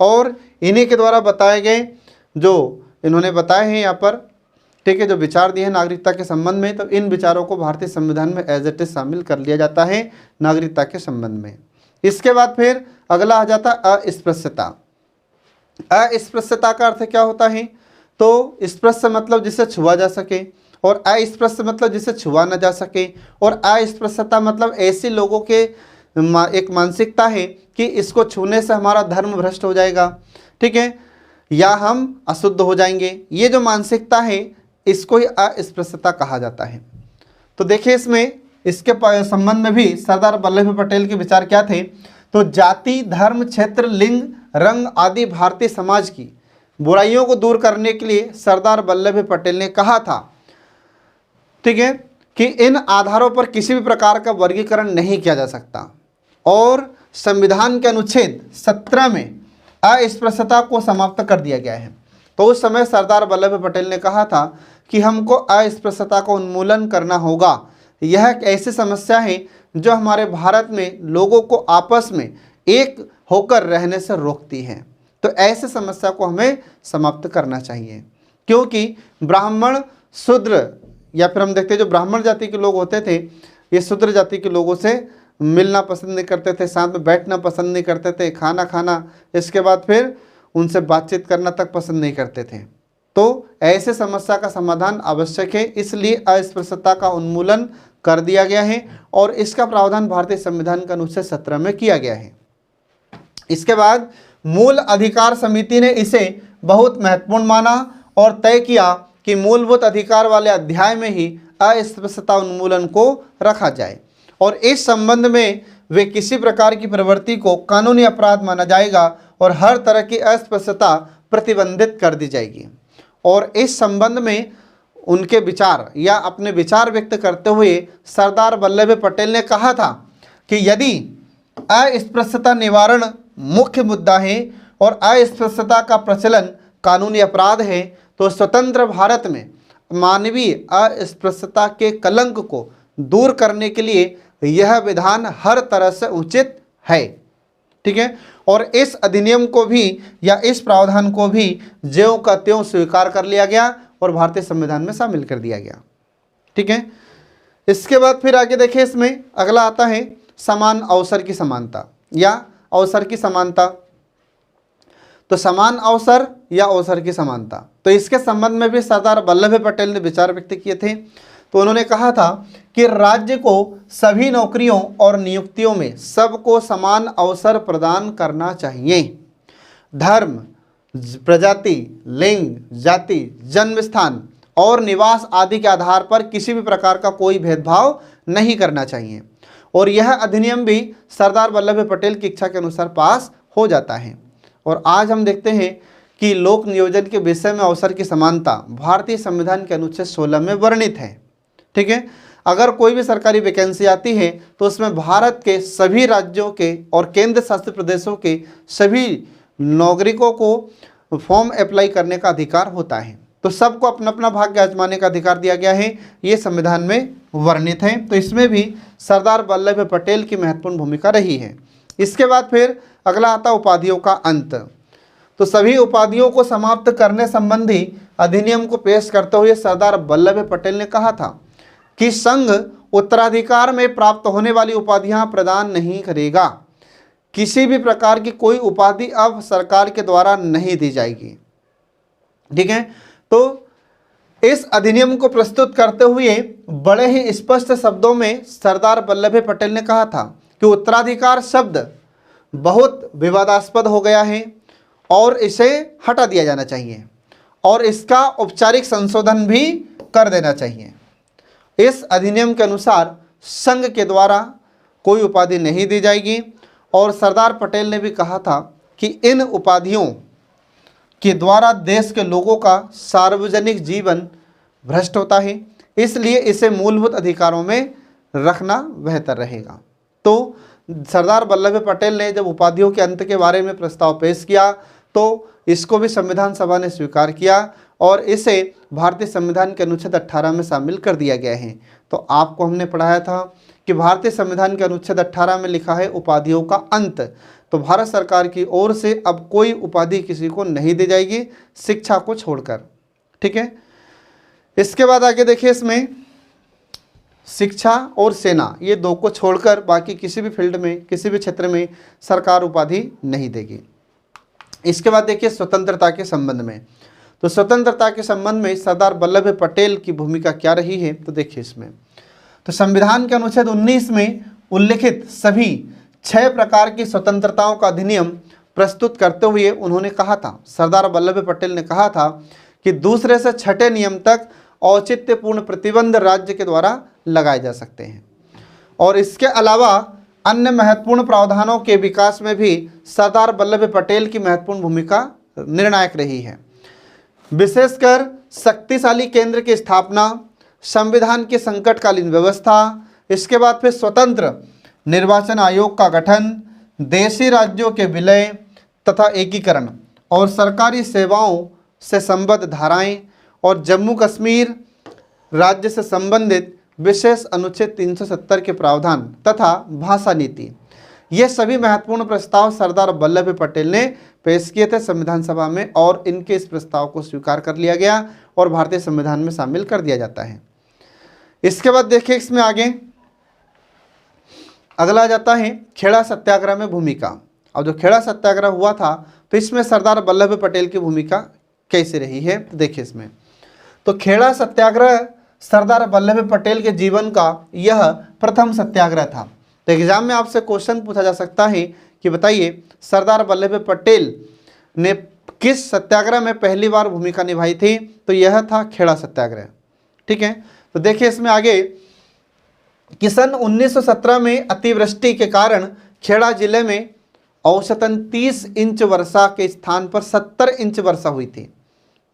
और इन्हीं के द्वारा बताए गए जो इन्होंने बताए हैं यहाँ पर, ठीक है, जो विचार दिए हैं नागरिकता के संबंध में, तो इन विचारों को भारतीय संविधान में एज इट इज शामिल कर लिया जाता है नागरिकता के संबंध में। इसके बाद फिर अगला आ जाता अस्पृश्यता। अस्पृश्यता का अर्थ क्या होता है? तो स्पृश्य मतलब जिसे छुआ जा सके और अस्पृश्य मतलब जिसे छुआ न जा सके। और अस्पृश्यता मतलब ऐसे लोगों के एक मानसिकता है कि इसको छूने से हमारा धर्म भ्रष्ट हो जाएगा, ठीक है, या हम अशुद्ध हो जाएंगे। ये जो मानसिकता है इसको ही अस्पृश्यता कहा जाता है। तो देखिए इसमें इसके संबंध में भी सरदार वल्लभ भाई पटेल के विचार क्या थे? तो जाति, धर्म, क्षेत्र, लिंग, रंग आदि भारतीय समाज की बुराइयों को दूर करने के लिए सरदार वल्लभ भाई पटेल ने कहा था, ठीक है, कि इन आधारों पर किसी भी प्रकार का वर्गीकरण नहीं किया जा सकता। और संविधान के अनुच्छेद 17 में अस्पृश्यता को समाप्त कर दिया गया है। तो उस समय सरदार वल्लभ भाई पटेल ने कहा था कि हमको अस्पृश्यता का उन्मूलन करना होगा। यह एक ऐसी समस्या है जो हमारे भारत में लोगों को आपस में एक होकर रहने से रोकती है। तो ऐसे समस्या को हमें समाप्त करना चाहिए, क्योंकि ब्राह्मण, शूद्र, या फिर हम देखते हैं जो ब्राह्मण जाति के लोग होते थे, ये शूद्र जाति के लोगों से मिलना पसंद नहीं करते थे, साथ में बैठना पसंद नहीं करते थे, खाना खाना, इसके बाद फिर उनसे बातचीत करना तक पसंद नहीं करते थे। तो ऐसे समस्या का समाधान आवश्यक है, इसलिए अस्पृश्यता का उन्मूलन कर दिया गया है और इसका प्रावधान भारतीय संविधान का अनुच्छेद 17 में किया गया है। इसके बाद मूल अधिकार समिति ने इसे बहुत महत्वपूर्ण माना और तय किया कि मूलभूत अधिकार वाले अध्याय में ही अस्पृश्यता उन्मूलन को रखा जाए और इस संबंध में वे किसी प्रकार की प्रवृत्ति को कानूनी अपराध माना जाएगा और हर तरह की अस्पृश्यता प्रतिबंधित कर दी जाएगी। और इस संबंध में उनके विचार या अपने विचार व्यक्त करते हुए सरदार वल्लभ भाई पटेल ने कहा था कि यदि अस्पृश्यता निवारण मुख्य मुद्दा है और अस्पृश्यता का प्रचलन कानूनी अपराध है, तो स्वतंत्र भारत में मानवीय अस्पृश्यता के कलंक को दूर करने के लिए यह विधान हर तरह से उचित है, ठीक है। और इस अधिनियम को भी या इस प्रावधान को भी ज्यों का त्यों स्वीकार कर लिया गया और भारतीय संविधान में शामिल कर दिया गया, ठीक है। इसके बाद फिर आगे देखिए, इसमें अगला आता है समान अवसर की समानता या अवसर की समानता। तो समान अवसर या अवसर की समानता, तो इसके संबंध में भी सरदार वल्लभ भाई पटेल ने विचार व्यक्त किए थे। तो उन्होंने कहा था कि राज्य को सभी नौकरियों और नियुक्तियों में सबको समान अवसर प्रदान करना चाहिए। धर्म, प्रजाति, लिंग, जाति, जन्म स्थान और निवास आदि के आधार पर किसी भी प्रकार का कोई भेदभाव नहीं करना चाहिए। और यह अधिनियम भी सरदार वल्लभ भाई पटेल की इच्छा के अनुसार पास हो जाता है। और आज हम देखते हैं कि लोक नियोजन के विषय में अवसर की समानता भारतीय संविधान के अनुच्छेद 16 में वर्णित है, ठीक है। अगर कोई भी सरकारी वैकेंसी आती है तो उसमें भारत के सभी राज्यों के और केंद्र शासित प्रदेशों के सभी नागरिकों को फॉर्म अप्लाई करने का अधिकार होता है। तो सबको अपना अपना भाग्य आजमाने का अधिकार दिया गया है, ये संविधान में वर्णित है। तो इसमें भी सरदार वल्लभ भाई पटेल की महत्वपूर्ण भूमिका रही है। इसके बाद फिर अगला आता उपाधियों का अंत। तो सभी उपाधियों को समाप्त करने संबंधी अधिनियम को पेश करते हुए सरदार वल्लभ भाई पटेल ने कहा था कि संघ उत्तराधिकार में प्राप्त होने वाली उपाधियां प्रदान नहीं करेगा। किसी भी प्रकार की कोई उपाधि अब सरकार के द्वारा नहीं दी जाएगी, ठीक है। तो इस अधिनियम को प्रस्तुत करते हुए बड़े ही स्पष्ट शब्दों में सरदार वल्लभ भाई पटेल ने कहा था कि उत्तराधिकार शब्द बहुत विवादास्पद हो गया है और इसे हटा दिया जाना चाहिए और इसका औपचारिक संशोधन भी कर देना चाहिए। इस अधिनियम के अनुसार संघ के द्वारा कोई उपाधि नहीं दी जाएगी और सरदार पटेल ने भी कहा था कि इन उपाधियों के द्वारा देश के लोगों का सार्वजनिक जीवन भ्रष्ट होता है, इसलिए इसे मूलभूत अधिकारों में रखना बेहतर रहेगा। तो सरदार वल्लभ भाई पटेल ने जब उपाधियों के अंत के बारे में प्रस्ताव पेश किया तो इसको भी संविधान सभा ने स्वीकार किया और इसे भारतीय संविधान के अनुच्छेद 18 में शामिल कर दिया गया है। तो आपको हमने पढ़ाया था कि भारतीय संविधान के अनुच्छेद 18 में लिखा है उपाधियों का अंत। तो भारत सरकार की ओर से अब कोई उपाधि किसी को नहीं दी जाएगी शिक्षा को छोड़कर। ठीक है, इसके बाद आगे देखिए, इसमें शिक्षा और सेना ये दो को छोड़कर बाकी किसी भी फील्ड में, किसी भी क्षेत्र में सरकार उपाधि नहीं देगी। इसके बाद देखिए स्वतंत्रता के संबंध में, तो स्वतंत्रता के संबंध में सरदार वल्लभ भाई पटेल की भूमिका क्या रही है, तो देखिए इसमें तो संविधान के अनुच्छेद 19 में उल्लिखित सभी 6 प्रकार की स्वतंत्रताओं का अधिनियम प्रस्तुत करते हुए उन्होंने कहा था, सरदार वल्लभ भाई पटेल ने कहा था कि दूसरे से छठे नियम तक औचित्यपूर्ण प्रतिबंध राज्य के द्वारा लगाए जा सकते हैं और इसके अलावा अन्य महत्वपूर्ण प्रावधानों के विकास में भी सरदार वल्लभ भाई पटेल की महत्वपूर्ण भूमिका निर्णायक रही है। विशेषकर शक्तिशाली केंद्र की स्थापना, संविधान की संकटकालीन व्यवस्था, इसके बाद फिर स्वतंत्र निर्वाचन आयोग का गठन, देशी राज्यों के विलय तथा एकीकरण और सरकारी सेवाओं से संबद्ध धाराएं और जम्मू कश्मीर राज्य से संबंधित विशेष अनुच्छेद 370 के प्रावधान तथा भाषा नीति, ये सभी महत्वपूर्ण प्रस्ताव सरदार वल्लभ भाई पटेल ने पेश किए थे संविधान सभा में और इनके इस प्रस्ताव को स्वीकार कर लिया गया और भारतीय संविधान में शामिल कर दिया जाता है। इसके बाद देखिए इसमें आगे अगला जाता है खेड़ा सत्याग्रह में भूमिका। अब जो खेड़ा सत्याग्रह हुआ था तो इसमें सरदार वल्लभ भाई पटेल की भूमिका कैसे रही है, तो देखिए इसमें तो खेड़ा सत्याग्रह सरदार वल्लभ भाई पटेल के जीवन का यह प्रथम सत्याग्रह था। तो एग्जाम में आपसे क्वेश्चन पूछा जा सकता है कि बताइए सरदार वल्लभ भाई पटेल ने किस सत्याग्रह में पहली बार भूमिका निभाई थी, तो यह था खेड़ा सत्याग्रह। ठीक है, तो देखिए इसमें आगे कि सन 1917 में अतिवृष्टि के कारण खेड़ा जिले में औसतन 30 इंच वर्षा के स्थान पर 70 इंच वर्षा हुई थी,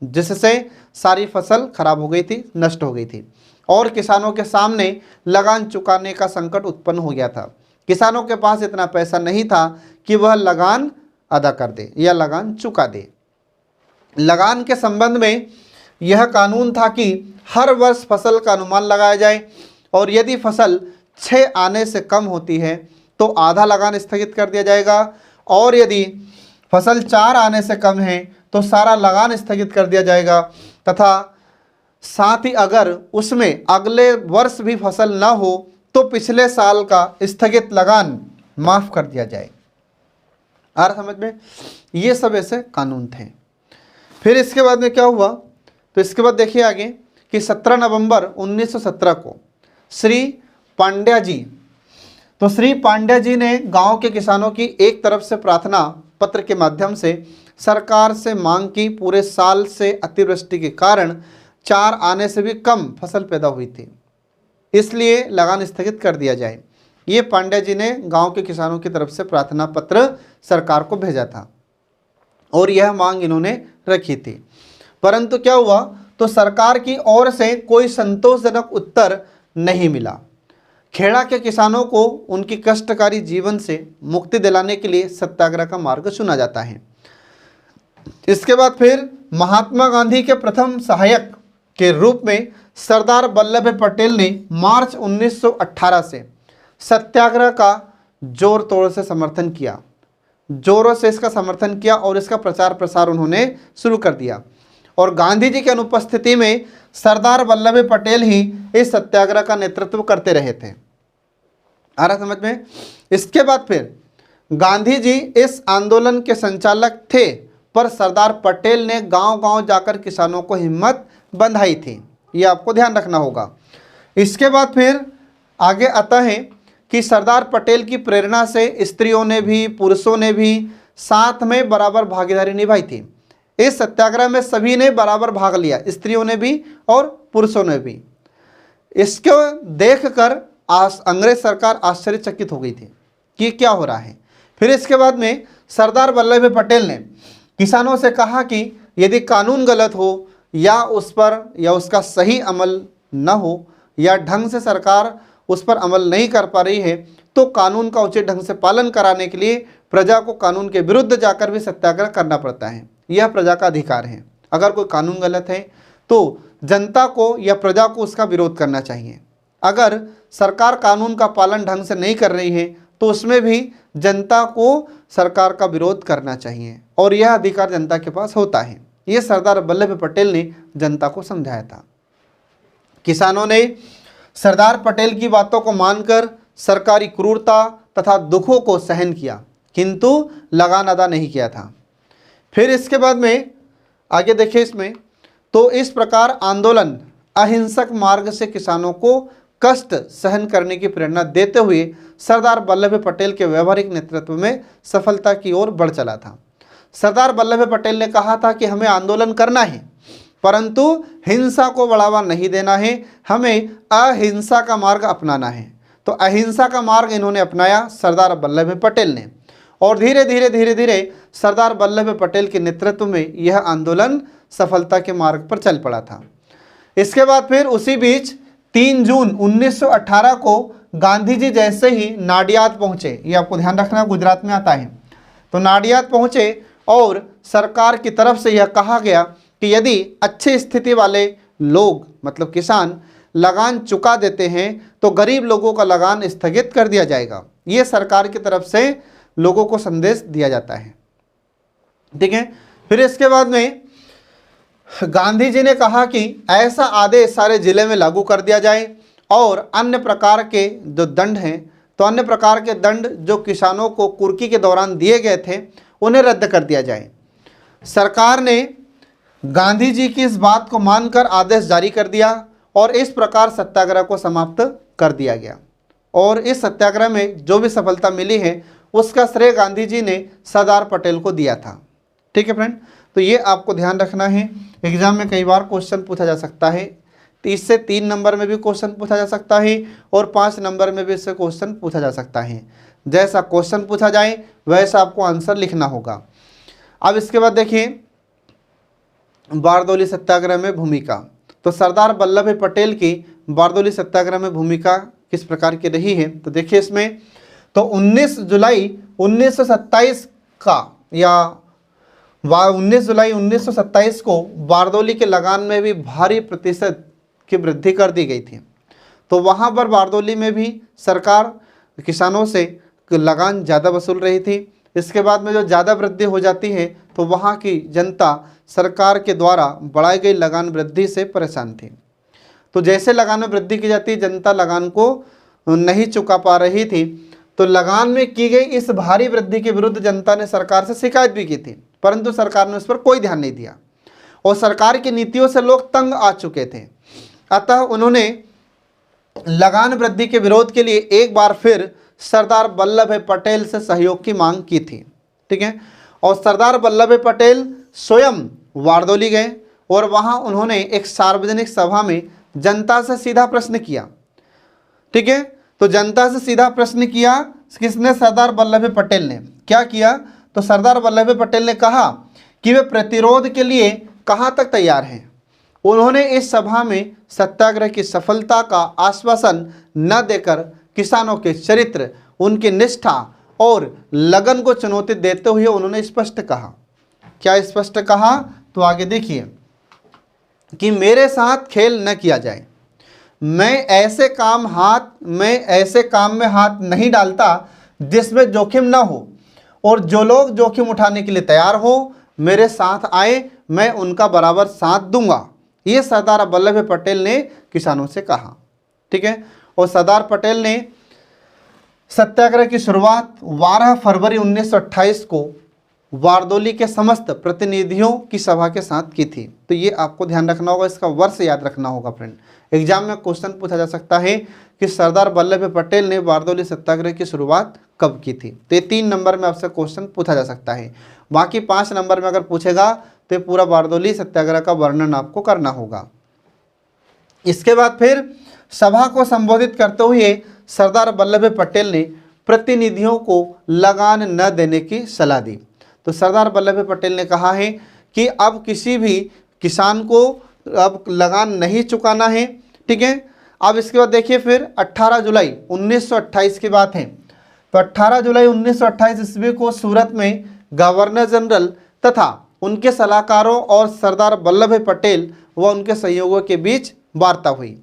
जिससे सारी फसल खराब हो गई थी, नष्ट हो गई थी और किसानों के सामने लगान चुकाने का संकट उत्पन्न हो गया था। किसानों के पास इतना पैसा नहीं था कि वह लगान अदा कर दे या लगान चुका दे। लगान के संबंध में यह कानून था कि हर वर्ष फसल का अनुमान लगाया जाए और यदि फसल 6 आने से कम होती है तो आधा लगान स्थगित कर दिया जाएगा और यदि फसल 4 आने से कम है तो सारा लगान स्थगित कर दिया जाएगा तथा साथ ही अगर उसमें अगले वर्ष भी फसल ना हो तो पिछले साल का स्थगित लगान माफ़ कर दिया जाए। आ रहा समझ में, ये सब ऐसे कानून थे। फिर इसके बाद में क्या हुआ, तो इसके बाद देखिए आगे कि 17 नवंबर 1917 को श्री पांड्या जी ने गांव के किसानों की एक तरफ से प्रार्थना पत्र के माध्यम से सरकार से मांग की पूरे साल से अतिवृष्टि के कारण 4 आने से भी कम फसल पैदा हुई थी, इसलिए लगान स्थगित कर दिया जाए। ये पांड्या जी ने गांव के किसानों की तरफ से प्रार्थना पत्र सरकार को भेजा था और यह मांग इन्होंने रखी थी, परंतु क्या हुआ, तो सरकार की ओर से कोई संतोषजनक उत्तर नहीं मिला। खेड़ा के किसानों को उनकी कष्टकारी जीवन से मुक्ति दिलाने के लिए सत्याग्रह का मार्ग चुना जाता है। इसके बाद फिर महात्मा गांधी के प्रथम सहायक के रूप में सरदार वल्लभ भाई पटेल ने मार्च 1918 से सत्याग्रह का जोर तोड़ से समर्थन किया, जोरों से इसका समर्थन किया और इसका प्रचार प्रसार उन्होंने शुरू कर दिया और गांधी जी की अनुपस्थिति में सरदार वल्लभ भाई पटेल ही इस सत्याग्रह का नेतृत्व करते रहे थे। आ रहा समझ में। इसके बाद फिर गांधी जी इस आंदोलन के संचालक थे, पर सरदार पटेल ने गांव-गांव जाकर किसानों को हिम्मत बंधाई थी, ये आपको ध्यान रखना होगा। इसके बाद फिर आगे आता है कि सरदार पटेल की प्रेरणा से स्त्रियों ने भी पुरुषों ने भी साथ में बराबर भागीदारी निभाई थी। इस सत्याग्रह में सभी ने बराबर भाग लिया, स्त्रियों ने भी और पुरुषों ने भी। इसको देखकर अंग्रेज सरकार आश्चर्यचकित हो गई थी कि क्या हो रहा है। फिर इसके बाद में सरदार वल्लभ भाई पटेल ने किसानों से कहा कि यदि कानून गलत हो या उस पर या उसका सही अमल न हो या ढंग से सरकार उस पर अमल नहीं कर पा रही है तो कानून का उचित ढंग से पालन कराने के लिए प्रजा को कानून के विरुद्ध जाकर भी सत्याग्रह करना पड़ता है। यह प्रजा का अधिकार है। अगर कोई कानून गलत है तो जनता को या प्रजा को उसका विरोध करना चाहिए। अगर सरकार कानून का पालन ढंग से नहीं कर रही है तो उसमें भी जनता को सरकार का विरोध करना चाहिए और यह अधिकार जनता के पास होता है। ये सरदार वल्लभ भाई पटेल ने जनता को समझाया था। किसानों ने सरदार पटेल की बातों को मानकर सरकारी क्रूरता तथा दुखों को सहन किया किंतु लगान अदा नहीं किया था। फिर इसके बाद में आगे देखिए इसमें, तो इस प्रकार आंदोलन अहिंसक मार्ग से किसानों को कष्ट सहन करने की प्रेरणा देते हुए सरदार वल्लभ भाई पटेल के व्यवहारिक नेतृत्व में सफलता की ओर बढ़ चला था। सरदार वल्लभ भाई पटेल ने कहा था कि हमें आंदोलन करना है परंतु हिंसा को बढ़ावा नहीं देना है, हमें अहिंसा का मार्ग अपनाना है। तो अहिंसा का मार्ग इन्होंने अपनाया सरदार वल्लभ भाई पटेल ने और धीरे धीरे सरदार वल्लभ भाई पटेल के नेतृत्व में यह आंदोलन सफलता के मार्ग पर चल पड़ा था। इसके बाद फिर उसी बीच 3 जून 1918 को गांधी जी जैसे ही नाडियाद पहुंचे, ये आपको ध्यान रखना गुजरात में आता है, तो नाडियाद पहुंचे और सरकार की तरफ से यह कहा गया कि यदि अच्छी स्थिति वाले लोग मतलब किसान लगान चुका देते हैं तो गरीब लोगों का लगान स्थगित कर दिया जाएगा। ये सरकार की तरफ से लोगों को संदेश दिया जाता है। ठीक है, फिर इसके बाद में गांधी जी ने कहा कि ऐसा आदेश सारे जिले में लागू कर दिया जाए और अन्य प्रकार के जो दंड हैं, तो अन्य प्रकार के दंड जो किसानों को कुर्की के दौरान दिए गए थे उन्हें रद्द कर दिया जाए। सरकार ने गांधी जी की इस बात को मानकर आदेश जारी कर दिया और इस प्रकार सत्याग्रह को समाप्त कर दिया गया और इस सत्याग्रह में जो भी सफलता मिली है उसका श्रेय गांधी जी ने सरदार पटेल को दिया था। ठीक है फ्रेंड, तो ये आपको ध्यान रखना है। एग्जाम में कई बार क्वेश्चन पूछा जा सकता है, 30 से 3 नंबर में भी क्वेश्चन पूछा जा सकता है और 5 नंबर में भी इससे क्वेश्चन पूछा जा सकता है। जैसा क्वेश्चन पूछा जाए वैसा आपको आंसर लिखना होगा। अब इसके बाद देखिए बारदौली सत्याग्रह में भूमिका, तो सरदार वल्लभ भाई पटेल की बारदौली सत्याग्रह में भूमिका किस प्रकार की रही है, तो देखिए इसमें, तो 19 जुलाई 1927 का या 19 जुलाई 1927 को बारदौली के लगान में भी भारी प्रतिशत की वृद्धि कर दी गई थी। तो वहाँ पर बारदौली में भी सरकार किसानों से लगान ज़्यादा वसूल रही थी। इसके बाद में जो ज़्यादा वृद्धि हो जाती है तो वहाँ की जनता सरकार के द्वारा बढ़ाई गई लगान वृद्धि से परेशान थी। तो जैसे लगान में वृद्धि की जाती जनता लगान को नहीं चुका पा रही थी, तो लगान में की गई इस भारी वृद्धि के विरुद्ध जनता ने सरकार से शिकायत भी की थी, परंतु सरकार ने उस पर कोई ध्यान नहीं दिया और सरकार की नीतियों से लोग तंग आ चुके थे। अतः उन्होंने लगान वृद्धि के विरोध के लिए एक बार फिर सरदार वल्लभ भाई पटेल से सहयोग की मांग की थी। ठीक है, और सरदार वल्लभ भाई पटेल स्वयं बारदौली गए और वहाँ उन्होंने एक सार्वजनिक सभा में जनता से सीधा प्रश्न किया। ठीक है, तो जनता से सीधा प्रश्न किया किसने? सरदार वल्लभ भाई पटेल ने। क्या किया? तो सरदार वल्लभ भाई पटेल ने कहा कि वे प्रतिरोध के लिए कहाँ तक तैयार हैं। उन्होंने इस सभा में सत्याग्रह की सफलता का आश्वासन न देकर किसानों के चरित्र, उनकी निष्ठा और लगन को चुनौती देते हुए उन्होंने स्पष्ट कहा। क्या स्पष्ट कहा? तो आगे देखिए कि मेरे साथ खेल न किया जाए, मैं ऐसे काम में हाथ नहीं डालता जिसमें जोखिम ना हो, और जो लोग जोखिम उठाने के लिए तैयार हो मेरे साथ आए, मैं उनका बराबर साथ दूंगा। ये सरदार वल्लभ भाई पटेल ने किसानों से कहा। ठीक है, और सरदार पटेल ने सत्याग्रह की शुरुआत 12 फरवरी 1928 को बारदौली के समस्त प्रतिनिधियों की सभा के साथ की थी। तो ये आपको ध्यान रखना होगा, इसका वर्ष याद रखना होगा फ्रेंड। एग्जाम में क्वेश्चन पूछा जा सकता है कि सरदार वल्लभ भाई पटेल ने बारदौली सत्याग्रह की शुरुआत कब की थी। तो ये 3 नंबर में आपसे क्वेश्चन पूछा जा सकता है। बाकी 5 नंबर में अगर पूछेगा तो पूरा बारदौली सत्याग्रह का वर्णन आपको करना होगा। इसके बाद फिर सभा को संबोधित करते हुए सरदार वल्लभ भाई पटेल ने प्रतिनिधियों को लगान न देने की सलाह दी। तो सरदार वल्लभ भाई पटेल ने कहा है कि अब किसी भी किसान को अब लगान नहीं चुकाना है। ठीक है, अब इसके बाद देखिए फिर 18 जुलाई 1928 की बात है। तो 18 जुलाई 1928 ईस्वी को सूरत में गवर्नर जनरल तथा उनके सलाहकारों और सरदार वल्लभ भाई पटेल व उनके सहयोगियों के बीच वार्ता हुई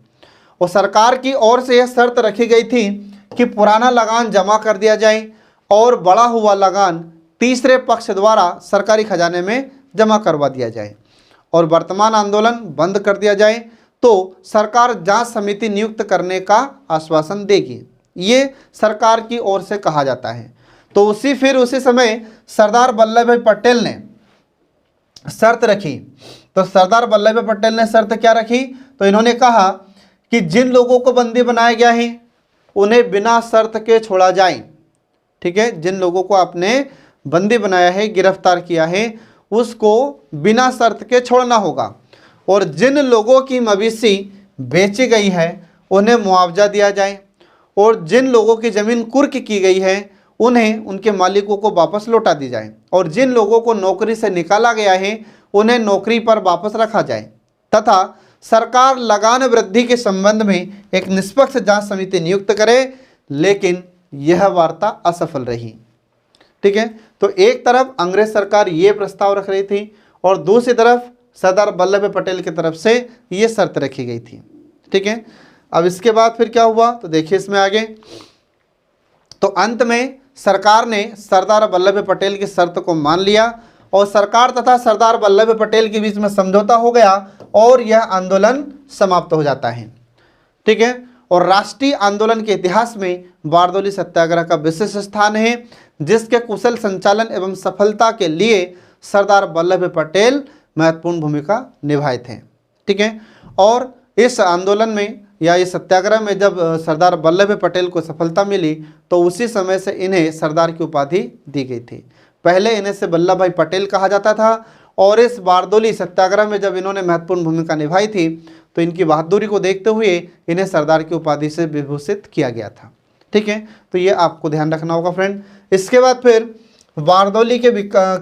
और सरकार की ओर से यह शर्त रखी गई थी कि पुराना लगान जमा कर दिया जाए और बढ़ा हुआ लगान तीसरे पक्ष द्वारा सरकारी खजाने में जमा करवा दिया जाए और वर्तमान आंदोलन बंद कर दिया जाए तो सरकार जांच समिति नियुक्त करने का आश्वासन देगी। ये सरकार की ओर से कहा जाता है। तो उसी समय सरदार वल्लभ भाई पटेल ने शर्त रखी। तो सरदार वल्लभ भाई पटेल ने शर्त क्या रखी? तो इन्होंने कहा कि जिन लोगों को बंदी बनाया गया है उन्हें बिना शर्त के छोड़ा जाए। ठीक है, जिन लोगों को आपने बंदी बनाया है, गिरफ्तार किया है, उसको बिना शर्त के छोड़ना होगा और जिन लोगों की मवेशी बेची गई है उन्हें मुआवजा दिया जाए और जिन लोगों की ज़मीन कुर्क की गई है उन्हें उनके मालिकों को वापस लौटा दी जाए और जिन लोगों को नौकरी से निकाला गया है उन्हें नौकरी पर वापस रखा जाए तथा सरकार लगान वृद्धि के संबंध में एक निष्पक्ष जांच समिति नियुक्त करे। लेकिन यह वार्ता असफल रही। ठीक है, तो एक तरफ अंग्रेज सरकार ये प्रस्ताव रख रही थी और दूसरी तरफ सरदार वल्लभ भाई पटेल की तरफ से ये शर्त रखी गई थी। ठीक है, अब इसके बाद फिर क्या हुआ तो देखिए इसमें आगे। तो अंत में सरकार ने सरदार वल्लभ भाई पटेल की शर्त को मान लिया और सरकार तथा सरदार वल्लभ भाई पटेल के बीच में समझौता हो गया और यह आंदोलन समाप्त हो जाता है। ठीक है, और राष्ट्रीय आंदोलन के इतिहास में बारदौली सत्याग्रह का विशेष स्थान है जिसके कुशल संचालन एवं सफलता के लिए सरदार वल्लभ भाई पटेल महत्वपूर्ण भूमिका निभाए थे। ठीक है, और इस आंदोलन में या इस सत्याग्रह में जब सरदार वल्लभ भाई पटेल को सफलता मिली तो उसी समय से इन्हें सरदार की उपाधि दी गई थी। पहले इन्हें से वल्लभ भाई पटेल कहा जाता था और इस बारदौली सत्याग्रह में जब इन्होंने महत्वपूर्ण भूमिका निभाई थी तो इनकी बहादुरी को देखते हुए इन्हें सरदार की उपाधि से विभूषित किया गया था। ठीक है, तो ये आपको ध्यान रखना होगा फ्रेंड। इसके बाद फिर बारदौली के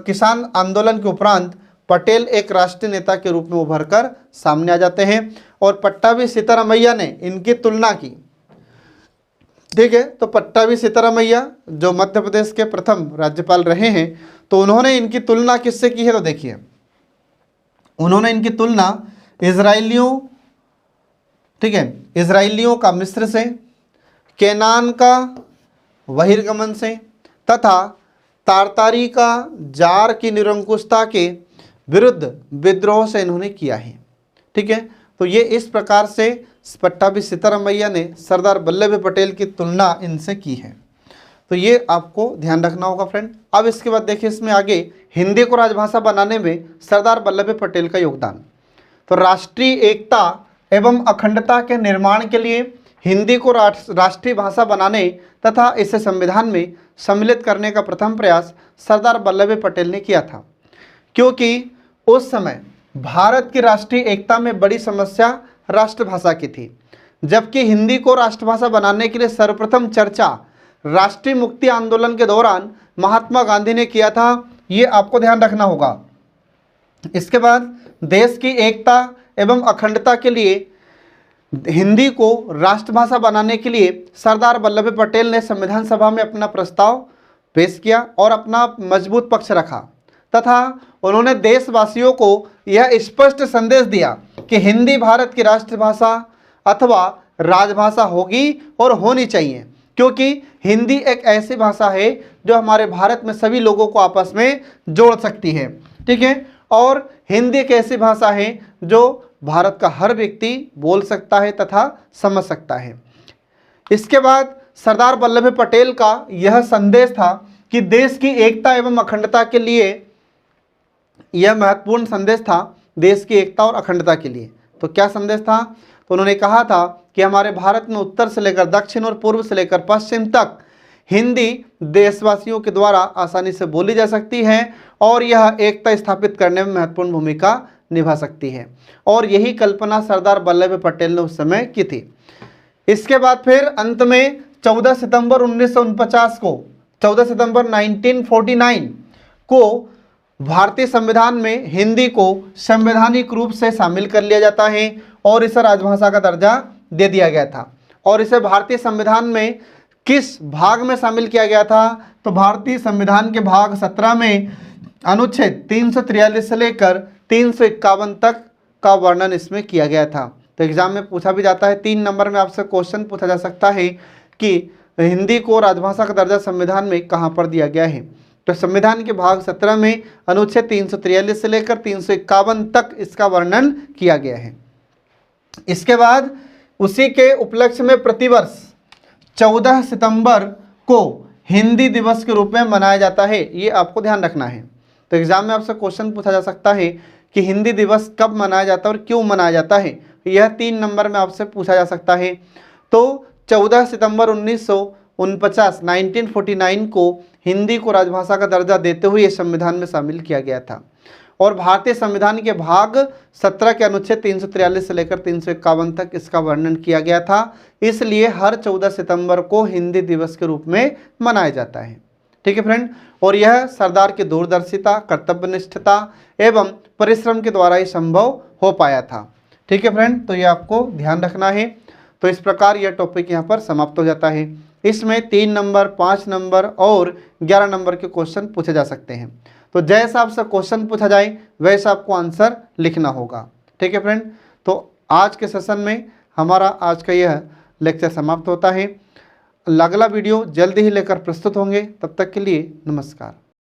किसान आंदोलन के उपरांत पटेल एक राष्ट्रीय नेता के रूप में उभर कर सामने आ जाते हैं और पट्टाभी सीतारामैया ने इनकी तुलना की। ठीक है, तो पट्टाभी सीतारामैया जो मध्य प्रदेश के प्रथम राज्यपाल रहे हैं तो उन्होंने इनकी तुलना किससे की है? तो देखिए उन्होंने इनकी तुलना इजराइलियों, ठीक है, इजराइलियों का मिस्र से, केनान का बहिर्गमन से तथा तारतारी का जार की निरंकुशता के विरुद्ध विद्रोह से इन्होंने किया है। ठीक है, तो ये इस प्रकार से पट्टाभी सीतारामैया ने सरदार वल्लभ भाई पटेल की तुलना इनसे की है। तो ये आपको ध्यान रखना होगा फ्रेंड। अब इसके बाद देखिए इसमें आगे हिंदी को राजभाषा बनाने में सरदार वल्लभ भाई पटेल का योगदान। तो राष्ट्रीय एकता एवं अखंडता के निर्माण के लिए हिंदी को राष्ट्रीय भाषा बनाने तथा इसे संविधान में सम्मिलित करने का प्रथम प्रयास सरदार वल्लभ भाई पटेल ने किया था, क्योंकि उस समय भारत की राष्ट्रीय एकता में बड़ी समस्या राष्ट्रभाषा की थी, जबकि हिंदी को राष्ट्रभाषा बनाने के लिए सर्वप्रथम चर्चा राष्ट्रीय मुक्ति आंदोलन के दौरान महात्मा गांधी ने किया था। ये आपको ध्यान रखना होगा। इसके बाद देश की एकता एवं अखंडता के लिए हिंदी को राष्ट्रभाषा बनाने के लिए सरदार वल्लभ भाई पटेल ने संविधान सभा में अपना प्रस्ताव पेश किया और अपना मजबूत पक्ष रखा तथा उन्होंने देशवासियों को यह स्पष्ट संदेश दिया कि हिंदी भारत की राष्ट्रभाषा अथवा राजभाषा होगी और होनी चाहिए, क्योंकि हिंदी एक ऐसी भाषा है जो हमारे भारत में सभी लोगों को आपस में जोड़ सकती है। ठीक है, और हिंदी एक ऐसी भाषा है जो भारत का हर व्यक्ति बोल सकता है तथा समझ सकता है। इसके बाद सरदार वल्लभ भाई पटेल का यह संदेश था कि देश की एकता एवं अखंडता के लिए, यह महत्वपूर्ण संदेश था देश की एकता और अखंडता के लिए। तो क्या संदेश था? तो उन्होंने कहा था कि हमारे भारत में उत्तर से लेकर दक्षिण और पूर्व से लेकर पश्चिम तक हिंदी देशवासियों के द्वारा आसानी से बोली जा सकती है और यह एकता स्थापित करने में महत्वपूर्ण भूमिका निभा सकती है, और यही कल्पना सरदार वल्लभ भाई पटेल ने उस समय की थी। इसके बाद फिर अंत में 14 सितंबर 1949 को 14 सितंबर 1949 को भारतीय संविधान में हिंदी को संवैधानिक रूप से शामिल कर लिया जाता है और इसे राजभाषा का दर्जा दे दिया गया था। और इसे भारतीय संविधान में किस भाग में शामिल किया गया था? तो भारतीय संविधान के भाग 17 में अनुच्छेद 343 से लेकर 351 तक का वर्णन इसमें किया गया था। तो एग्जाम में पूछा भी जाता है, 3 नंबर में आपसे क्वेश्चन पूछा जा सकता है कि हिंदी को राजभाषा का दर्जा संविधान में कहाँ पर दिया गया है। तो संविधान के भाग 17 में अनुच्छेद 343 से लेकर 351 तक इसका वर्णन किया गया है। इसके बाद उसी के उपलक्ष्य में प्रतिवर्ष 14 सितंबर को हिंदी दिवस के रूप में मनाया जाता है। ये आपको ध्यान रखना है। तो एग्जाम में आपसे क्वेश्चन पूछा जा सकता है कि हिंदी दिवस कब मनाया जाता है और क्यों मनाया जाता है। यह 3 नंबर में आपसे पूछा जा सकता है। तो 14 सितंबर 1949 को हिंदी को राजभाषा का दर्जा देते हुए संविधान में शामिल किया गया था। और भारतीय संविधान के भाग 17 के अनुच्छेद 343 से लेकर 351 तक इसका वर्णन किया गया था। इसलिए हर 14 सितंबर को हिंदी दिवस के रूप में मनाया जाता है। ठीक है फ्रेंड, और यह सरदार की दूरदर्शिता, कर्तव्यनिष्ठता एवं परिश्रम के द्वारा ही संभव हो पाया था। ठीक है फ्रेंड, तो ये आपको ध्यान रखना है। तो इस प्रकार यह टॉपिक यहाँ पर समाप्त हो जाता है। इसमें 3 नंबर, 5 नंबर और 11 नंबर के क्वेश्चन पूछे जा सकते हैं। तो जैसा आपसे क्वेश्चन पूछा जाए वैसा आपको आंसर लिखना होगा। ठीक है फ्रेंड, तो आज के सेशन में हमारा आज का यह लेक्चर समाप्त होता है। अगला वीडियो जल्दी ही लेकर प्रस्तुत होंगे। तब तक के लिए नमस्कार।